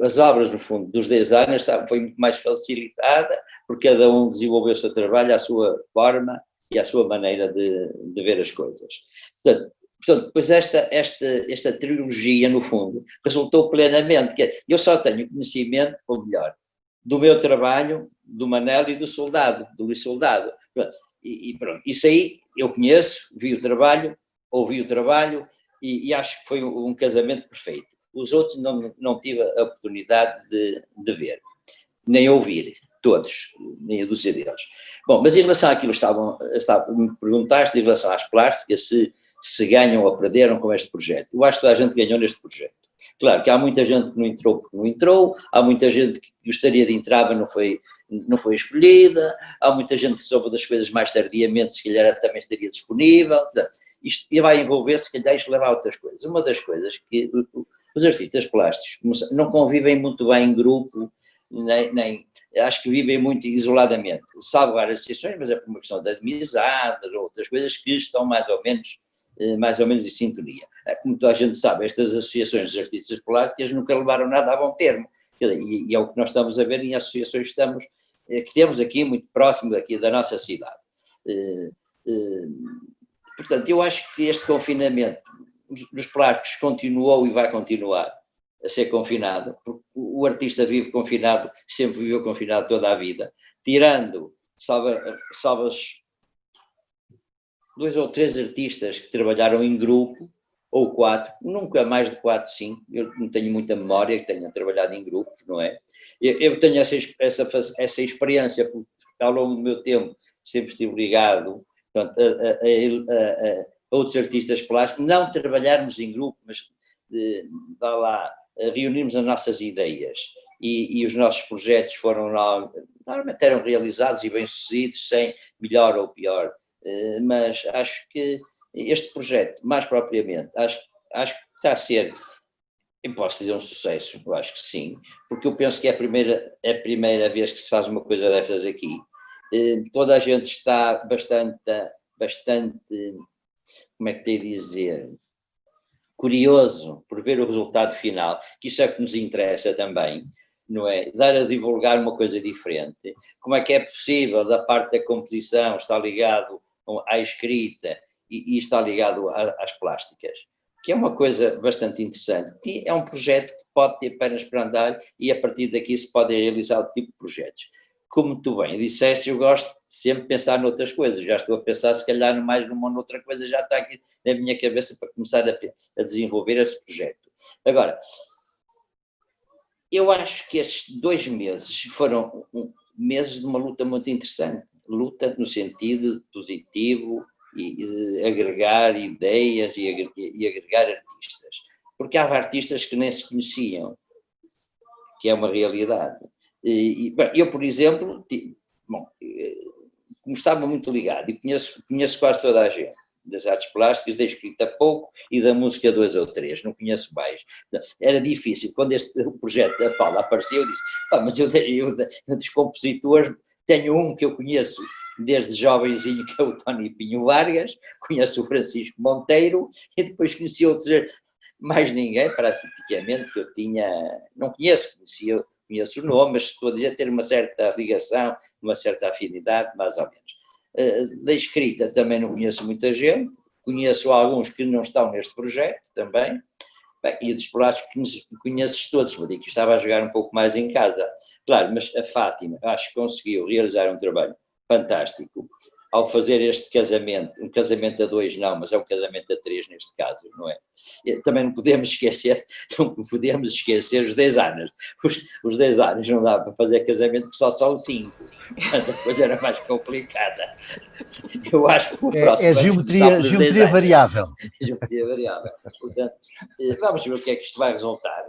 as obras, no fundo, dos designers foi muito mais facilitada, porque cada um desenvolveu o seu trabalho à sua forma e à sua maneira de ver as coisas. Portanto, depois esta trilogia, no fundo, resultou plenamente, que eu só tenho conhecimento, ou melhor, do meu trabalho, do Manel e do Soldado, do Luís Soldado. E pronto, isso aí eu conheço, vi o trabalho, ouvi o trabalho e acho que foi um casamento perfeito. Os outros não tive a oportunidade de ver, nem ouvir, todos, nem a dúzia deles. Bom, mas em relação àquilo me perguntaste, em relação às plásticas, se ganham ou perderam com este projeto. Eu acho que toda a gente ganhou neste projeto. Claro que há muita gente que não entrou porque não entrou, há muita gente que gostaria de entrar, mas não foi escolhida, há muita gente que soube das coisas mais tardiamente, se calhar também estaria disponível. Portanto, isto vai envolver, se calhar, isto leva a outras coisas. Uma das coisas que os artistas plásticos não convivem muito bem em grupo, nem acho que vivem muito isoladamente. Salvo várias exceções, mas é por uma questão de amizade, ou outras coisas que estão mais ou menos em sintonia. Como toda a gente sabe, estas associações de artistas plásticas nunca levaram nada a bom termo, e é o que nós estamos a ver em associações que temos aqui, muito próximo aqui da nossa cidade. Portanto, eu acho que este confinamento dos plásticos continuou e vai continuar a ser confinado, porque o artista vive confinado, sempre viveu confinado toda a vida, tirando, salvo 2 ou 3 artistas que trabalharam em grupo, ou 4, nunca mais de 4, 5, eu não tenho muita memória que tenha trabalhado em grupos, não é? Eu tenho essa experiência, porque ao longo do meu tempo sempre estive ligado, portanto, a outros artistas plásticos, não trabalharmos em grupo, mas reunirmos as nossas ideias e os nossos projetos normalmente eram realizados e bem-sucedidos, sem melhor ou pior. Mas acho que este projeto, mais propriamente, acho que está a ser, eu posso dizer, um sucesso, eu acho que sim, porque eu penso que é a primeira vez que se faz uma coisa destas aqui. Toda a gente está bastante, como é que tenho de dizer, curioso por ver o resultado final, que isso é que nos interessa também, não é? Dar a divulgar uma coisa diferente. Como é que é possível, da parte da composição, estar ligado à escrita e está ligado às plásticas, que é uma coisa bastante interessante, que é um projeto que pode ter pernas para andar e a partir daqui se pode realizar outro tipo de projetos. Como tu bem disseste, eu gosto sempre de pensar noutras coisas, já estou a pensar se calhar mais numa ou noutra coisa, já está aqui na minha cabeça para começar a desenvolver esse projeto. Agora, eu acho que estes 2 meses foram meses de uma luta muito interessante, luta no sentido positivo e de agregar ideias e agregar artistas, porque há artistas que nem se conheciam, que é uma realidade. Eu, por exemplo, como estava muito ligado e conheço quase toda a gente das artes plásticas, da escrita pouco e da música 2 ou 3, não conheço mais. Era difícil, quando o projeto da Paula apareceu, eu disse, mas eu dos compositores tenho um que eu conheço desde jovenzinho, que é o Tony Pinho Vargas, conheço o Francisco Monteiro e depois conheci outros, mais ninguém praticamente que eu não conheço o nome, mas estou a dizer ter uma certa ligação, uma certa afinidade, mais ou menos. Da escrita também não conheço muita gente, conheço alguns que não estão neste projeto também, bem, e dos plásticos conheces todos, vou dizer que estava a jogar um pouco mais em casa, claro, mas a Fátima acho que conseguiu realizar um trabalho fantástico ao fazer este casamento, um casamento a 2 não, mas é um casamento a 3 neste caso, não é? Também não podemos esquecer os 10 anos. Os 10 anos não dá para fazer casamento que só são 5, portanto a coisa era mais complicada. Eu acho que por próximo é geometria variável. Geometria variável. Portanto, vamos ver o que é que isto vai resultar.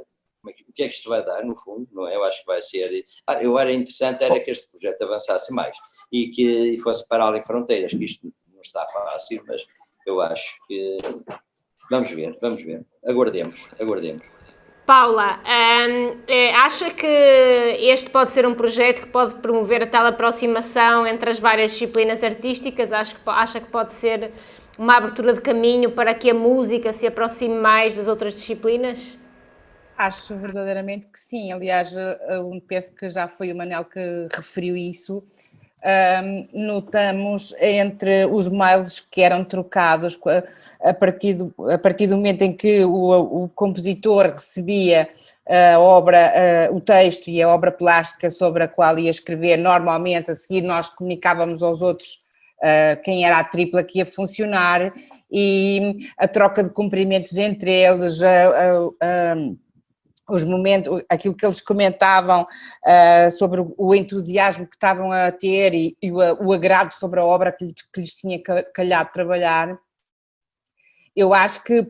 O que é que isto vai dar, no fundo, não é? Eu acho que vai ser... era interessante que este projeto avançasse mais e que fosse para além de fronteiras, que isto não está fácil, mas eu acho que... Vamos ver. Aguardemos. Paula, acha que este pode ser um projeto que pode promover a tal aproximação entre as várias disciplinas artísticas? Acha que pode ser uma abertura de caminho para que a música se aproxime mais das outras disciplinas? Acho verdadeiramente que sim. Aliás, penso que já foi o Manel que referiu isso. Notamos entre os mails que eram trocados a partir do momento em que o compositor recebia a obra, o texto e a obra plástica sobre a qual ia escrever. Normalmente, a seguir, nós comunicávamos aos outros quem era a tripla que ia funcionar, e a troca de cumprimentos entre eles, os momentos, aquilo que eles comentavam sobre o entusiasmo que estavam a ter e o agrado sobre a obra que lhes tinha calhado trabalhar. Eu acho que,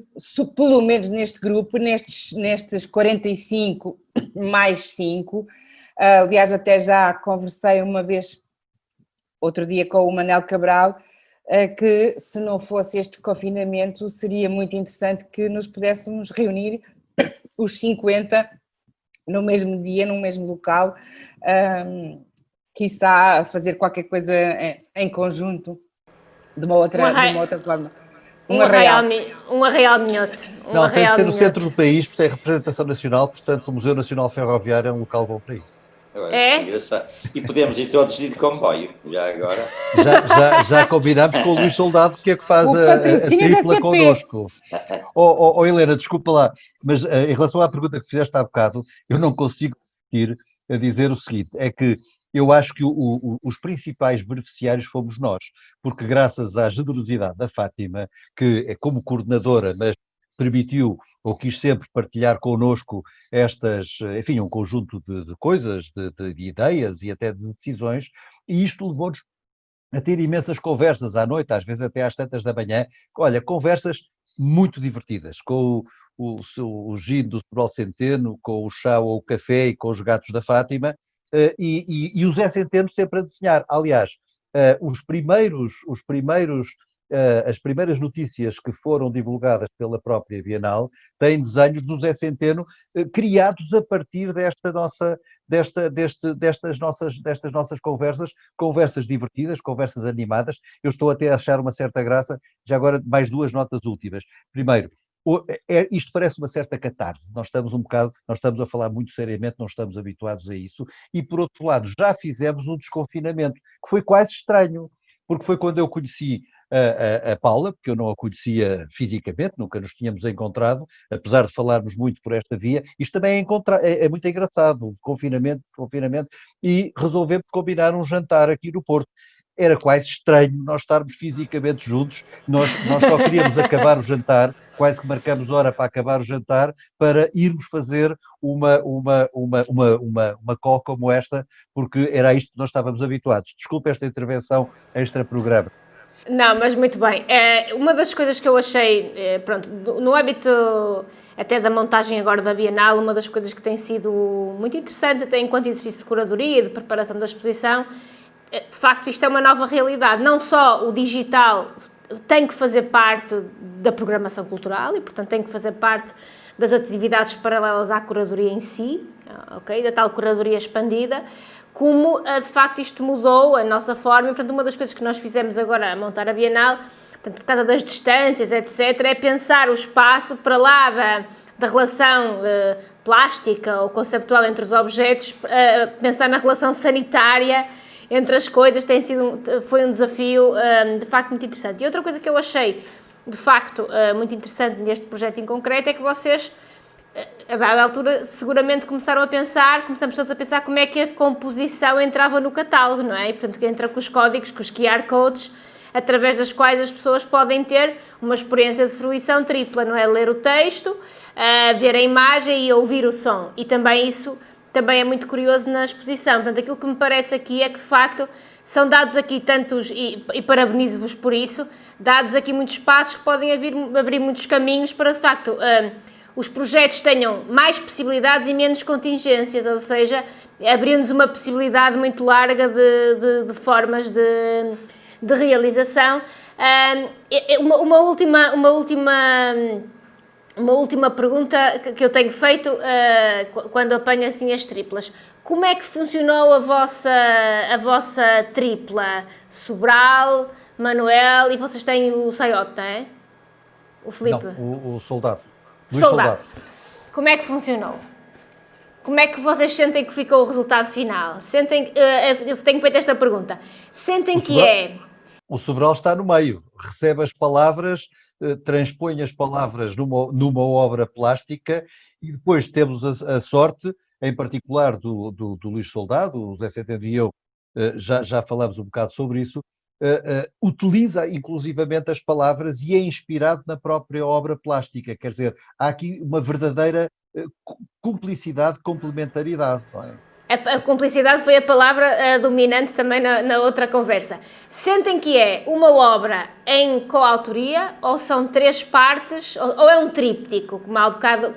pelo menos neste grupo, nestes 45 mais 5, aliás, até já conversei uma vez, outro dia, com o Manel Cabral, que se não fosse este confinamento, seria muito interessante que nos pudéssemos reunir os 50 no mesmo dia, no mesmo local, quiçá fazer qualquer coisa em conjunto, de uma outra forma. Um arraial minhoto. Não, tem que ser no centro do país, porque tem representação nacional, portanto o Museu Nacional Ferroviário é um local bom para isso. Engraçado. E podemos ir todos de comboio, já agora. Já combinamos com o Luís Soldado, que é que faz a tripla connosco. Helena, desculpa lá, mas em relação à pergunta que fizeste há bocado, eu não consigo ir a dizer o seguinte, é que eu acho que os principais beneficiários fomos nós, porque graças à generosidade da Fátima, que é como coordenadora, mas permitiu ou quis sempre partilhar connosco enfim, um conjunto de coisas, de ideias e até de decisões, e isto levou-nos a ter imensas conversas à noite, às vezes até às tantas da manhã, olha, conversas muito divertidas, com o Gino do Sobral Centeno, com o chá ou o café e com os gatos da Fátima, e o Zé Centeno sempre a desenhar. Aliás, as primeiras notícias que foram divulgadas pela própria Bienal têm desenhos do Zé Centeno criados a partir destas nossas conversas divertidas, conversas animadas. Eu estou até a achar uma certa graça, já agora mais duas notas últimas. Primeiro, isto parece uma certa catarse, nós estamos a falar muito seriamente, não estamos habituados a isso, e por outro lado já fizemos um desconfinamento, que foi quase estranho, porque foi quando eu conheci a Paula, porque eu não a conhecia fisicamente, nunca nos tínhamos encontrado, apesar de falarmos muito por esta via. Isto também é muito engraçado, o confinamento, e resolvemos combinar um jantar aqui no Porto. Era quase estranho nós estarmos fisicamente juntos, nós só queríamos acabar o jantar, quase que marcamos hora para acabar o jantar, para irmos fazer uma call como esta, porque era isto que nós estávamos habituados. Desculpe esta intervenção extra-programa. Não, mas muito bem. Uma das coisas que eu achei, pronto, no âmbito até da montagem agora da Bienal, uma das coisas que tem sido muito interessante, até enquanto exercício de curadoria, de preparação da exposição, de facto isto é uma nova realidade. Não só o digital tem que fazer parte da programação cultural e, portanto, tem que fazer parte das atividades paralelas à curadoria em si, ok? Da tal curadoria expandida, como de facto isto mudou a nossa forma. E, portanto, uma das coisas que nós fizemos agora a montar a Bienal, portanto, por causa das distâncias, etc., é pensar o espaço para lá da relação plástica ou conceptual entre os objetos, pensar na relação sanitária entre as coisas. Foi um desafio de facto muito interessante. E outra coisa que eu achei de facto muito interessante neste projeto em concreto é que vocês, a dada altura, seguramente começamos todos a pensar como é que a composição entrava no catálogo, não é? E, portanto, que entra com os códigos, com os QR codes, através das quais as pessoas podem ter uma experiência de fruição tripla, não é? Ler o texto, ver a imagem e ouvir o som. E também isso também é muito curioso na exposição. Portanto, aquilo que me parece aqui é que, de facto, são dados aqui tantos, e parabenizo-vos por isso, dados aqui muitos passos que podem abrir muitos caminhos para, de facto, os projetos tenham mais possibilidades e menos contingências, ou seja, abrindo-nos uma possibilidade muito larga de formas de realização. Uma última Uma última pergunta que eu tenho feito quando apanho assim as triplas. Como é que funcionou a vossa tripla? Sobral, Manuel e vocês têm o Sayota, não é? O Filipe? Não, o Soldado. Luís Soldado. Como é que funcionou? Como é que vocês sentem que ficou o resultado final? Eu tenho feito esta pergunta. Sentem que é... O Sobral está no meio, recebe as palavras, transpõe as palavras numa obra plástica e depois temos a sorte, em particular do Luís Soldado, o Zé Centeno e eu já falamos um bocado sobre isso, utiliza inclusivamente as palavras e é inspirado na própria obra plástica. Quer dizer, há aqui uma verdadeira cumplicidade, complementaridade. Não é? A cumplicidade foi a palavra dominante também na outra conversa. Sentem que é uma obra em coautoria ou são 3 partes, ou é um tríptico,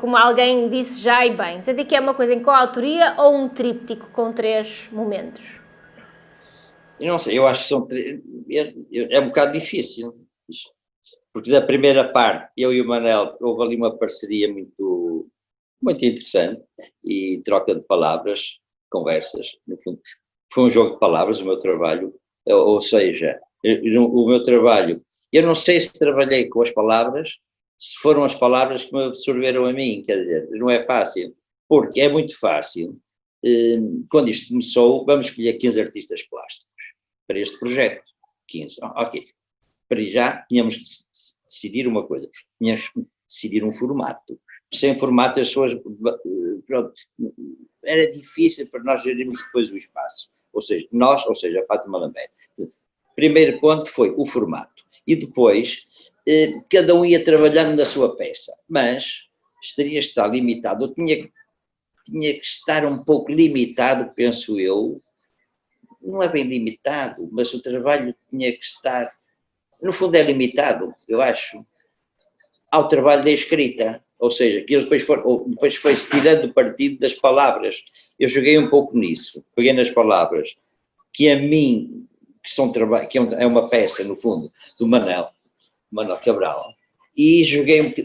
como alguém disse já e bem? Sentem que é uma coisa em coautoria ou um tríptico com 3 momentos? Eu não sei, eu acho que são... É um bocado difícil, porque da primeira parte, eu e o Manel, houve ali uma parceria muito interessante e troca de palavras, conversas, no fundo. Foi um jogo de palavras, o meu trabalho, ou seja, o meu trabalho, eu não sei se trabalhei com as palavras, se foram as palavras que me absorveram a mim, quer dizer, não é fácil, porque é muito fácil, quando isto começou, vamos escolher 15 artistas plásticos para este projeto, 15, ok, para já tínhamos que decidir uma coisa, tínhamos que decidir um formato, sem formato as pessoas, pronto, era difícil para nós gerirmos depois o espaço, ou seja, a Fátima Lambert. Primeiro ponto foi o formato, e depois cada um ia trabalhando na sua peça, mas estaria a estar limitado, eu tinha que estar um pouco limitado, penso eu, não é bem limitado, mas o trabalho tinha que estar, no fundo é limitado, eu acho, ao trabalho da escrita, ou seja, que eles depois foi-se tirando partido das palavras. Eu joguei um pouco nisso, peguei nas palavras, que a mim, que é uma peça, no fundo, do Manuel Cabral, e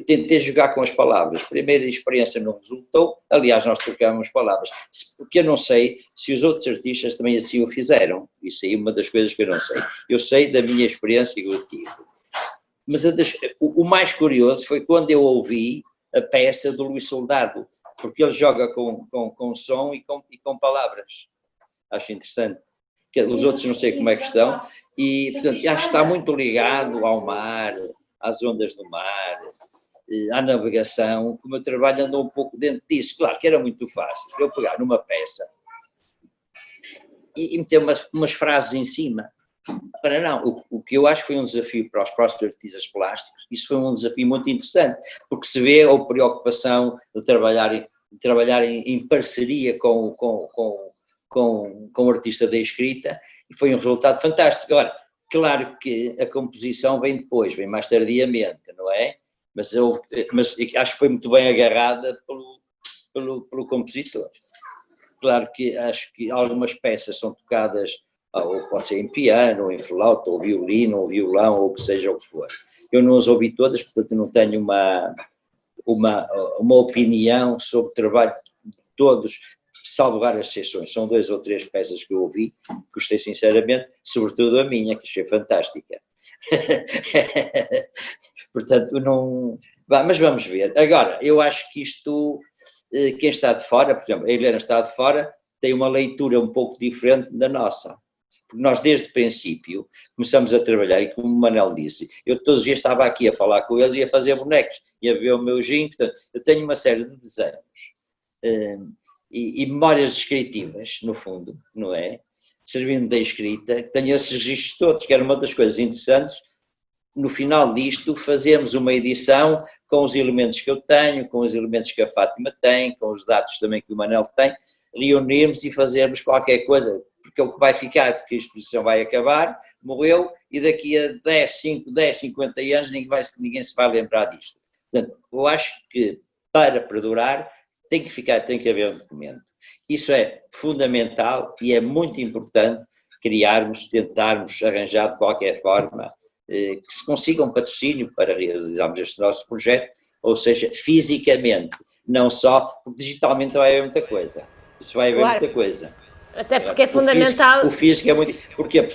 tentei jogar com as palavras. Primeira experiência não resultou, aliás, nós trocámos palavras, porque eu não sei se os outros artistas também assim o fizeram, isso aí é uma das coisas que eu não sei. Eu sei da minha experiência que eu tive. Mas o mais curioso foi quando eu ouvi a peça do Luís Soldado, porque ele joga com som e com palavras. Acho interessante. Os outros não sei como é que estão, e portanto acho que está muito ligado ao mar, às ondas do mar, à navegação, que o meu trabalho andou um pouco dentro disso. Claro que era muito fácil eu pegar numa peça e meter umas frases em cima. Para não, o que eu acho que foi um desafio para os próximos artistas plásticos, isso foi um desafio muito interessante, porque se vê a preocupação de trabalhar em parceria com o artista da escrita, e foi um resultado fantástico. Agora, claro que a composição vem depois, vem mais tardiamente, não é? Mas acho que foi muito bem agarrada pelo compositor. Claro que acho que algumas peças são tocadas, ou pode ser em piano, ou em flauta, ou violino, ou violão, ou o que seja o que for. Eu não as ouvi todas, portanto não tenho uma opinião sobre o trabalho de todos, salvo várias exceções. São 2 ou 3 peças que eu ouvi, gostei sinceramente, sobretudo a minha, que achei fantástica. Portanto, não... Mas vamos ver. Agora, eu acho que isto, quem está de fora, por exemplo, a Helena está de fora, tem uma leitura um pouco diferente da nossa. Porque nós, desde o princípio, começamos a trabalhar, e como o Manel disse, eu todos os dias estava aqui a falar com eles e a fazer bonecos, e a ver o meu gin, portanto, eu tenho uma série de desenhos e memórias descritivas, no fundo, não é? Servindo da escrita, tenho esses registros todos, que era uma das coisas interessantes. No final disto, fazemos uma edição com os elementos que eu tenho, com os elementos que a Fátima tem, com os dados também que o Manel tem, reunirmos e fazermos qualquer coisa, porque é o que vai ficar, porque a exposição vai acabar, morreu, e daqui a 10, 50 anos ninguém se vai lembrar disto. Portanto, eu acho que para perdurar tem que haver um documento. Isso é fundamental e é muito importante tentarmos arranjar de qualquer forma que se consiga um patrocínio para realizarmos este nosso projeto, ou seja, fisicamente, não só, porque digitalmente vai haver muita coisa, isso vai haver muita coisa. Até porque é fundamental. O físico é muito. Porque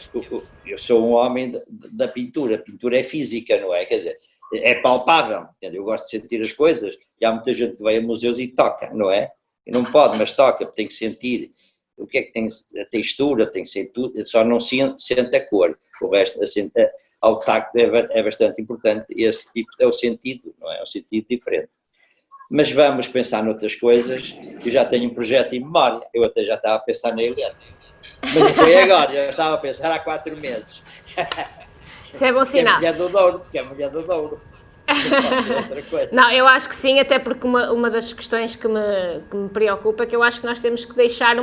eu sou um homem da pintura, a pintura é física, não é? Quer dizer, é palpável. Eu gosto de sentir as coisas e há muita gente que vai a museus e toca, não é? E não pode, mas toca, porque tem que sentir o que é que tem a textura, tem que ser tudo, só não sente a cor. O resto, ao tacto é bastante importante, esse tipo é o sentido, não é? É um sentido diferente. Mas vamos pensar noutras coisas, eu já tenho um projeto em memória, eu até já estava a pensar na Helena, mas não foi agora, eu estava a pensar há 4 meses. Isso é bom sinal. Porque é a mulher do Douro. Não pode ser outra coisa. Não, eu acho que sim, até porque uma das questões que me preocupa é que eu acho que nós temos que deixar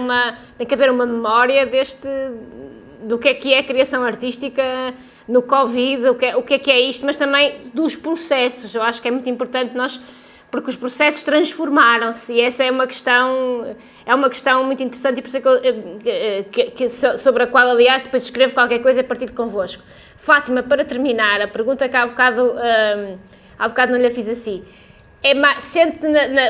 tem que haver uma memória do que é a criação artística no Covid, o que é isto, mas também dos processos. Eu acho que é muito importante porque os processos transformaram-se e essa é uma questão muito interessante e por isso sobre a qual, aliás, depois escrevo qualquer coisa a partir de convosco. Fátima, para terminar, a pergunta que há bocado não lhe fiz assim, sente,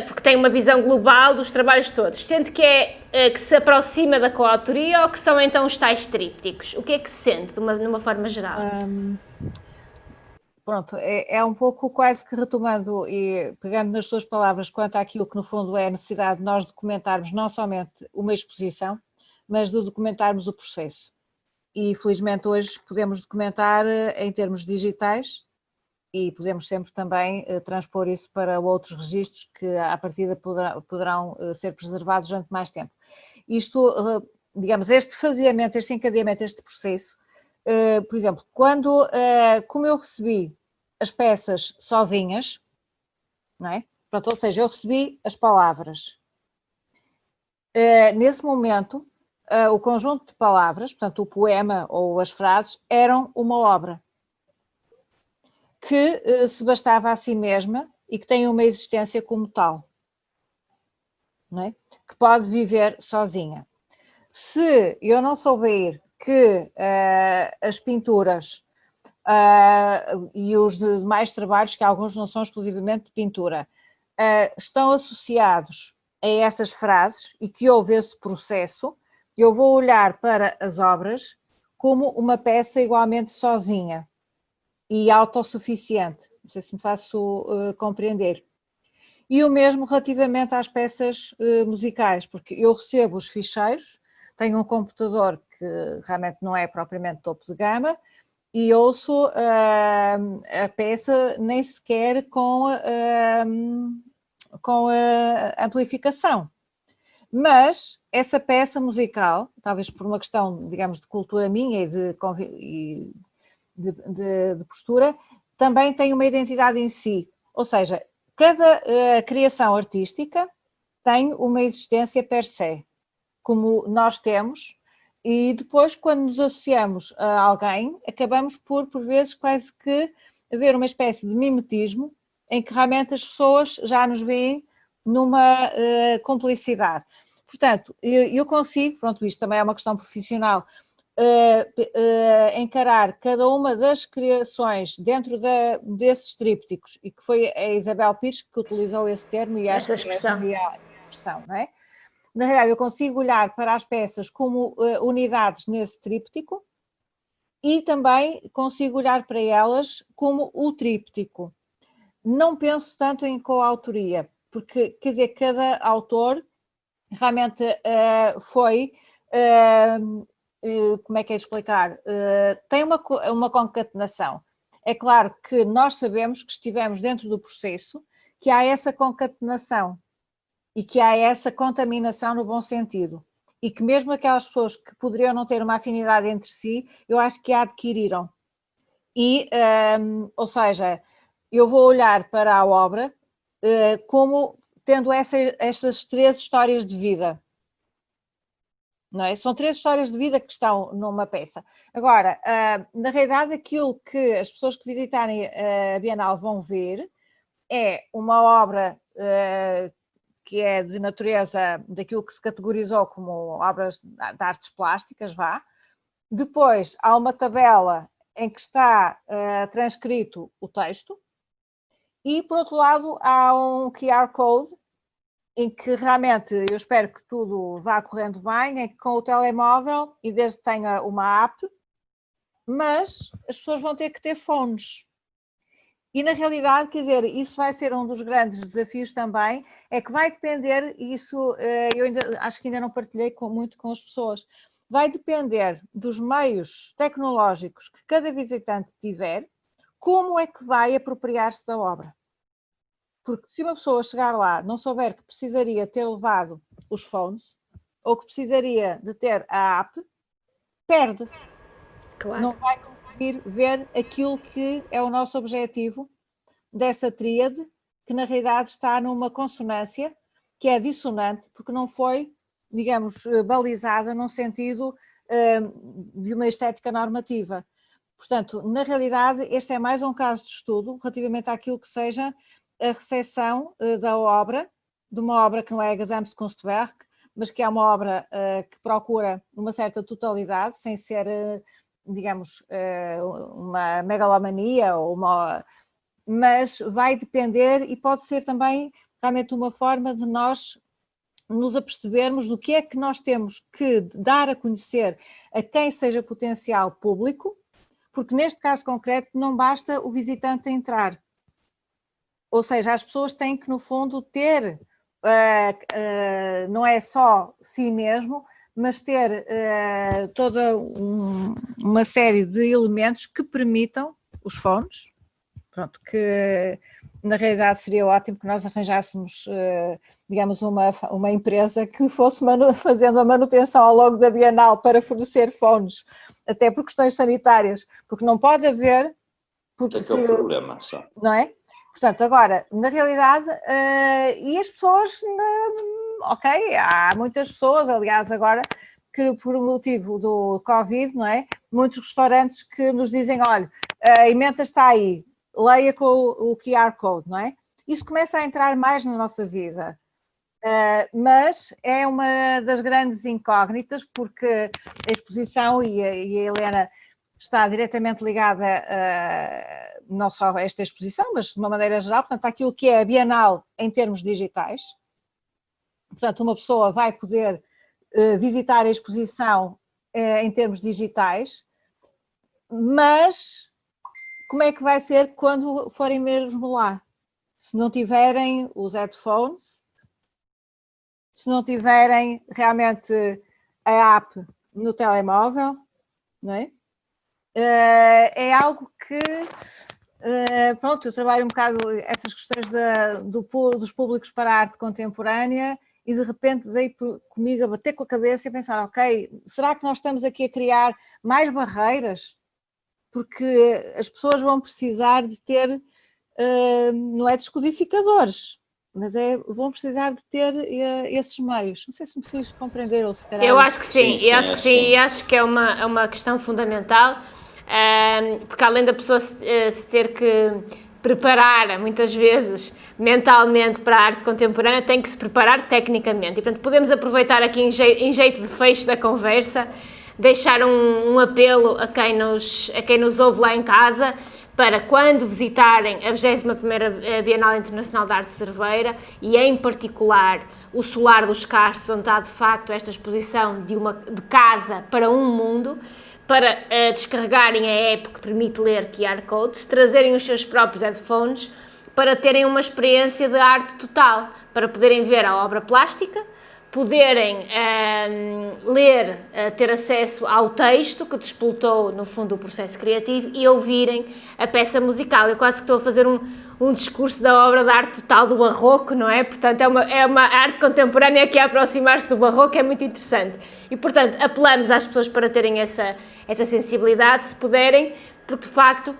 porque tem uma visão global dos trabalhos todos, sente que se aproxima da coautoria ou que são então os tais trípticos? O que é que se sente, de uma forma geral? Pronto, é um pouco quase que retomando e pegando nas suas palavras quanto àquilo que no fundo é a necessidade de nós documentarmos não somente uma exposição, mas de documentarmos o processo. E felizmente hoje podemos documentar em termos digitais e podemos sempre também transpor isso para outros registros que à partida poderão ser preservados durante mais tempo. Isto, digamos, este faseamento, este encadeamento, este processo, por exemplo, como eu recebi as peças sozinhas, não é? Pronto, ou seja, eu recebi as palavras. Nesse momento, o conjunto de palavras, portanto o poema ou as frases, eram uma obra que se bastava a si mesma e que tem uma existência como tal, não é? Que pode viver sozinha. Se eu não souber que as pinturas e os demais trabalhos, que alguns não são exclusivamente de pintura, estão associados a essas frases e que houve esse processo, eu vou olhar para as obras como uma peça igualmente sozinha e autossuficiente, não sei se me faço compreender. E o mesmo relativamente às peças musicais, porque eu recebo os ficheiros, tenho um computador que realmente não é propriamente topo de gama e ouço a peça nem sequer com a amplificação. Mas essa peça musical, talvez por uma questão, digamos, de cultura minha e de postura, também tem uma identidade em si. Ou seja, cada criação artística tem uma existência per se, como nós temos, e depois, quando nos associamos a alguém, acabamos por vezes, quase que haver uma espécie de mimetismo em que realmente as pessoas já nos veem numa cumplicidade. Portanto, eu consigo, pronto, isto também é uma questão profissional, encarar cada uma das criações dentro desses trípticos, e que foi a Isabel Pires que utilizou esse termo e essa expressão, não é? Na realidade, eu consigo olhar para as peças como unidades nesse tríptico e também consigo olhar para elas como o tríptico. Não penso tanto em coautoria, porque, quer dizer, cada autor realmente foi, como é que é de explicar, tem uma concatenação. É claro que nós sabemos que estivemos dentro do processo, que há essa concatenação e que há essa contaminação no bom sentido. E que mesmo aquelas pessoas que poderiam não ter uma afinidade entre si, eu acho que a adquiriram. E, ou seja, eu vou olhar para a obra como tendo estas 3 histórias de vida. Não é? São 3 histórias de vida que estão numa peça. Agora, na realidade, aquilo que as pessoas que visitarem a Bienal vão ver é uma obra que é de natureza daquilo que se categorizou como obras de artes plásticas, vá. Depois há uma tabela em que está transcrito o texto E, por outro lado, há um QR Code em que realmente eu espero que tudo vá correndo bem, em que com o telemóvel, e desde que tenha uma app, mas as pessoas vão ter que ter fones. E na realidade, quer dizer, isso vai ser um dos grandes desafios também, é que vai depender, e isso eu acho que ainda não partilhei muito com as pessoas, vai depender dos meios tecnológicos que cada visitante tiver, como é que vai apropriar-se da obra. Porque se uma pessoa chegar lá não souber que precisaria ter levado os fones, ou que precisaria de ter a app, perde. Claro. Não vai conseguir ver aquilo que é o nosso objetivo dessa tríade, que na realidade está numa consonância que é dissonante, porque não foi, digamos, balizada num sentido de uma estética normativa. Portanto, na realidade, este é mais um caso de estudo relativamente àquilo que seja a recepção da obra, de uma obra que não é Gesamtkunstwerk, mas que é uma obra que procura uma certa totalidade, sem ser, digamos, uma megalomania, mas vai depender, e pode ser também realmente uma forma de nós nos apercebermos do que é que nós temos que dar a conhecer a quem seja potencial público, porque neste caso concreto não basta o visitante entrar. Ou seja, as pessoas têm que, no fundo, ter, não é só si mesmo, mas ter toda uma série de elementos que permitam os fones, pronto, que na realidade seria ótimo que nós arranjássemos, digamos, uma empresa que fosse fazendo a manutenção ao longo da Bienal para fornecer fones, até por questões sanitárias, porque não pode haver... Porque, é o problema, só. Não é? Portanto, agora, na realidade, e as pessoas, ok, há muitas pessoas, aliás, agora, que por motivo do Covid, não é? Muitos restaurantes que nos dizem, olha, a emenda está aí, leia com o QR Code, não é? Isso começa a entrar mais na nossa vida, mas é uma das grandes incógnitas, porque a exposição, e a Helena está diretamente ligada não só a esta exposição, mas de uma maneira geral, portanto, àquilo que é a Bienal em termos digitais. Portanto, uma pessoa vai poder visitar a exposição em termos digitais, mas como é que vai ser quando forem mesmo lá? Se não tiverem os headphones, se não tiverem realmente a app no telemóvel, não é? É algo que, pronto, eu trabalho um bocado essas questões dos públicos para a arte contemporânea e de repente dei comigo a bater com a cabeça e a pensar, ok, será que nós estamos aqui a criar mais barreiras? Porque as pessoas vão precisar de ter, não é descodificadores, mas vão precisar de ter esses meios. Não sei se me fiz compreender ou se calhar... Eu acho que sim, eu acho que sim, e acho que é uma questão fundamental, porque além da pessoa se ter que preparar, muitas vezes, mentalmente para a arte contemporânea, tem que se preparar tecnicamente. E, portanto, podemos aproveitar aqui em jeito de fecho da conversa, deixar um apelo a quem nos ouve lá em casa, para quando visitarem a 21ª Bienal Internacional de Arte Cerveira e, em particular, o Solar dos Castros, onde está, de facto, esta exposição de casa para um mundo, para descarregarem a app que permite ler QR Codes, trazerem os seus próprios headphones, para terem uma experiência de arte total, para poderem ver a obra plástica, poderem ler, ter acesso ao texto que despoltou, no fundo, o processo criativo e ouvirem a peça musical. Eu quase que estou a fazer um discurso da obra de arte total do Barroco, não é? Portanto, é uma arte contemporânea que a aproximar-se do Barroco, é muito interessante. E, portanto, apelamos às pessoas para terem essa sensibilidade, se puderem, porque, de facto,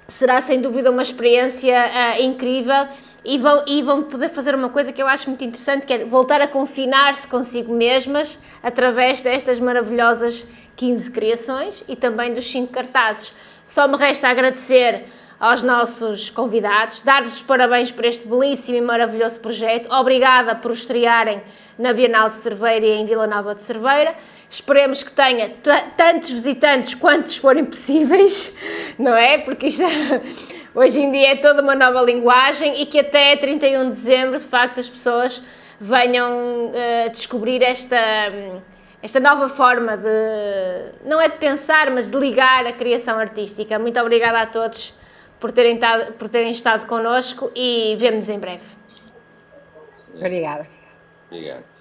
será, sem dúvida, uma experiência incrível. E vão poder fazer uma coisa que eu acho muito interessante, que é voltar a confinar-se consigo mesmas através destas maravilhosas 15 criações e também dos 5 cartazes. Só me resta agradecer aos nossos convidados, dar-vos os parabéns por este belíssimo e maravilhoso projeto. Obrigada por estrearem na Bienal de Cerveira e em Vila Nova de Cerveira. Esperemos que tenha tantos visitantes quantos forem possíveis, não é? Porque isto hoje em dia é toda uma nova linguagem e que até 31 de dezembro, de facto, as pessoas venham descobrir esta nova forma de, não é de pensar, mas de ligar a criação artística. Muito obrigada a todos por terem estado connosco e vemo-nos em breve. Obrigada. Obrigado.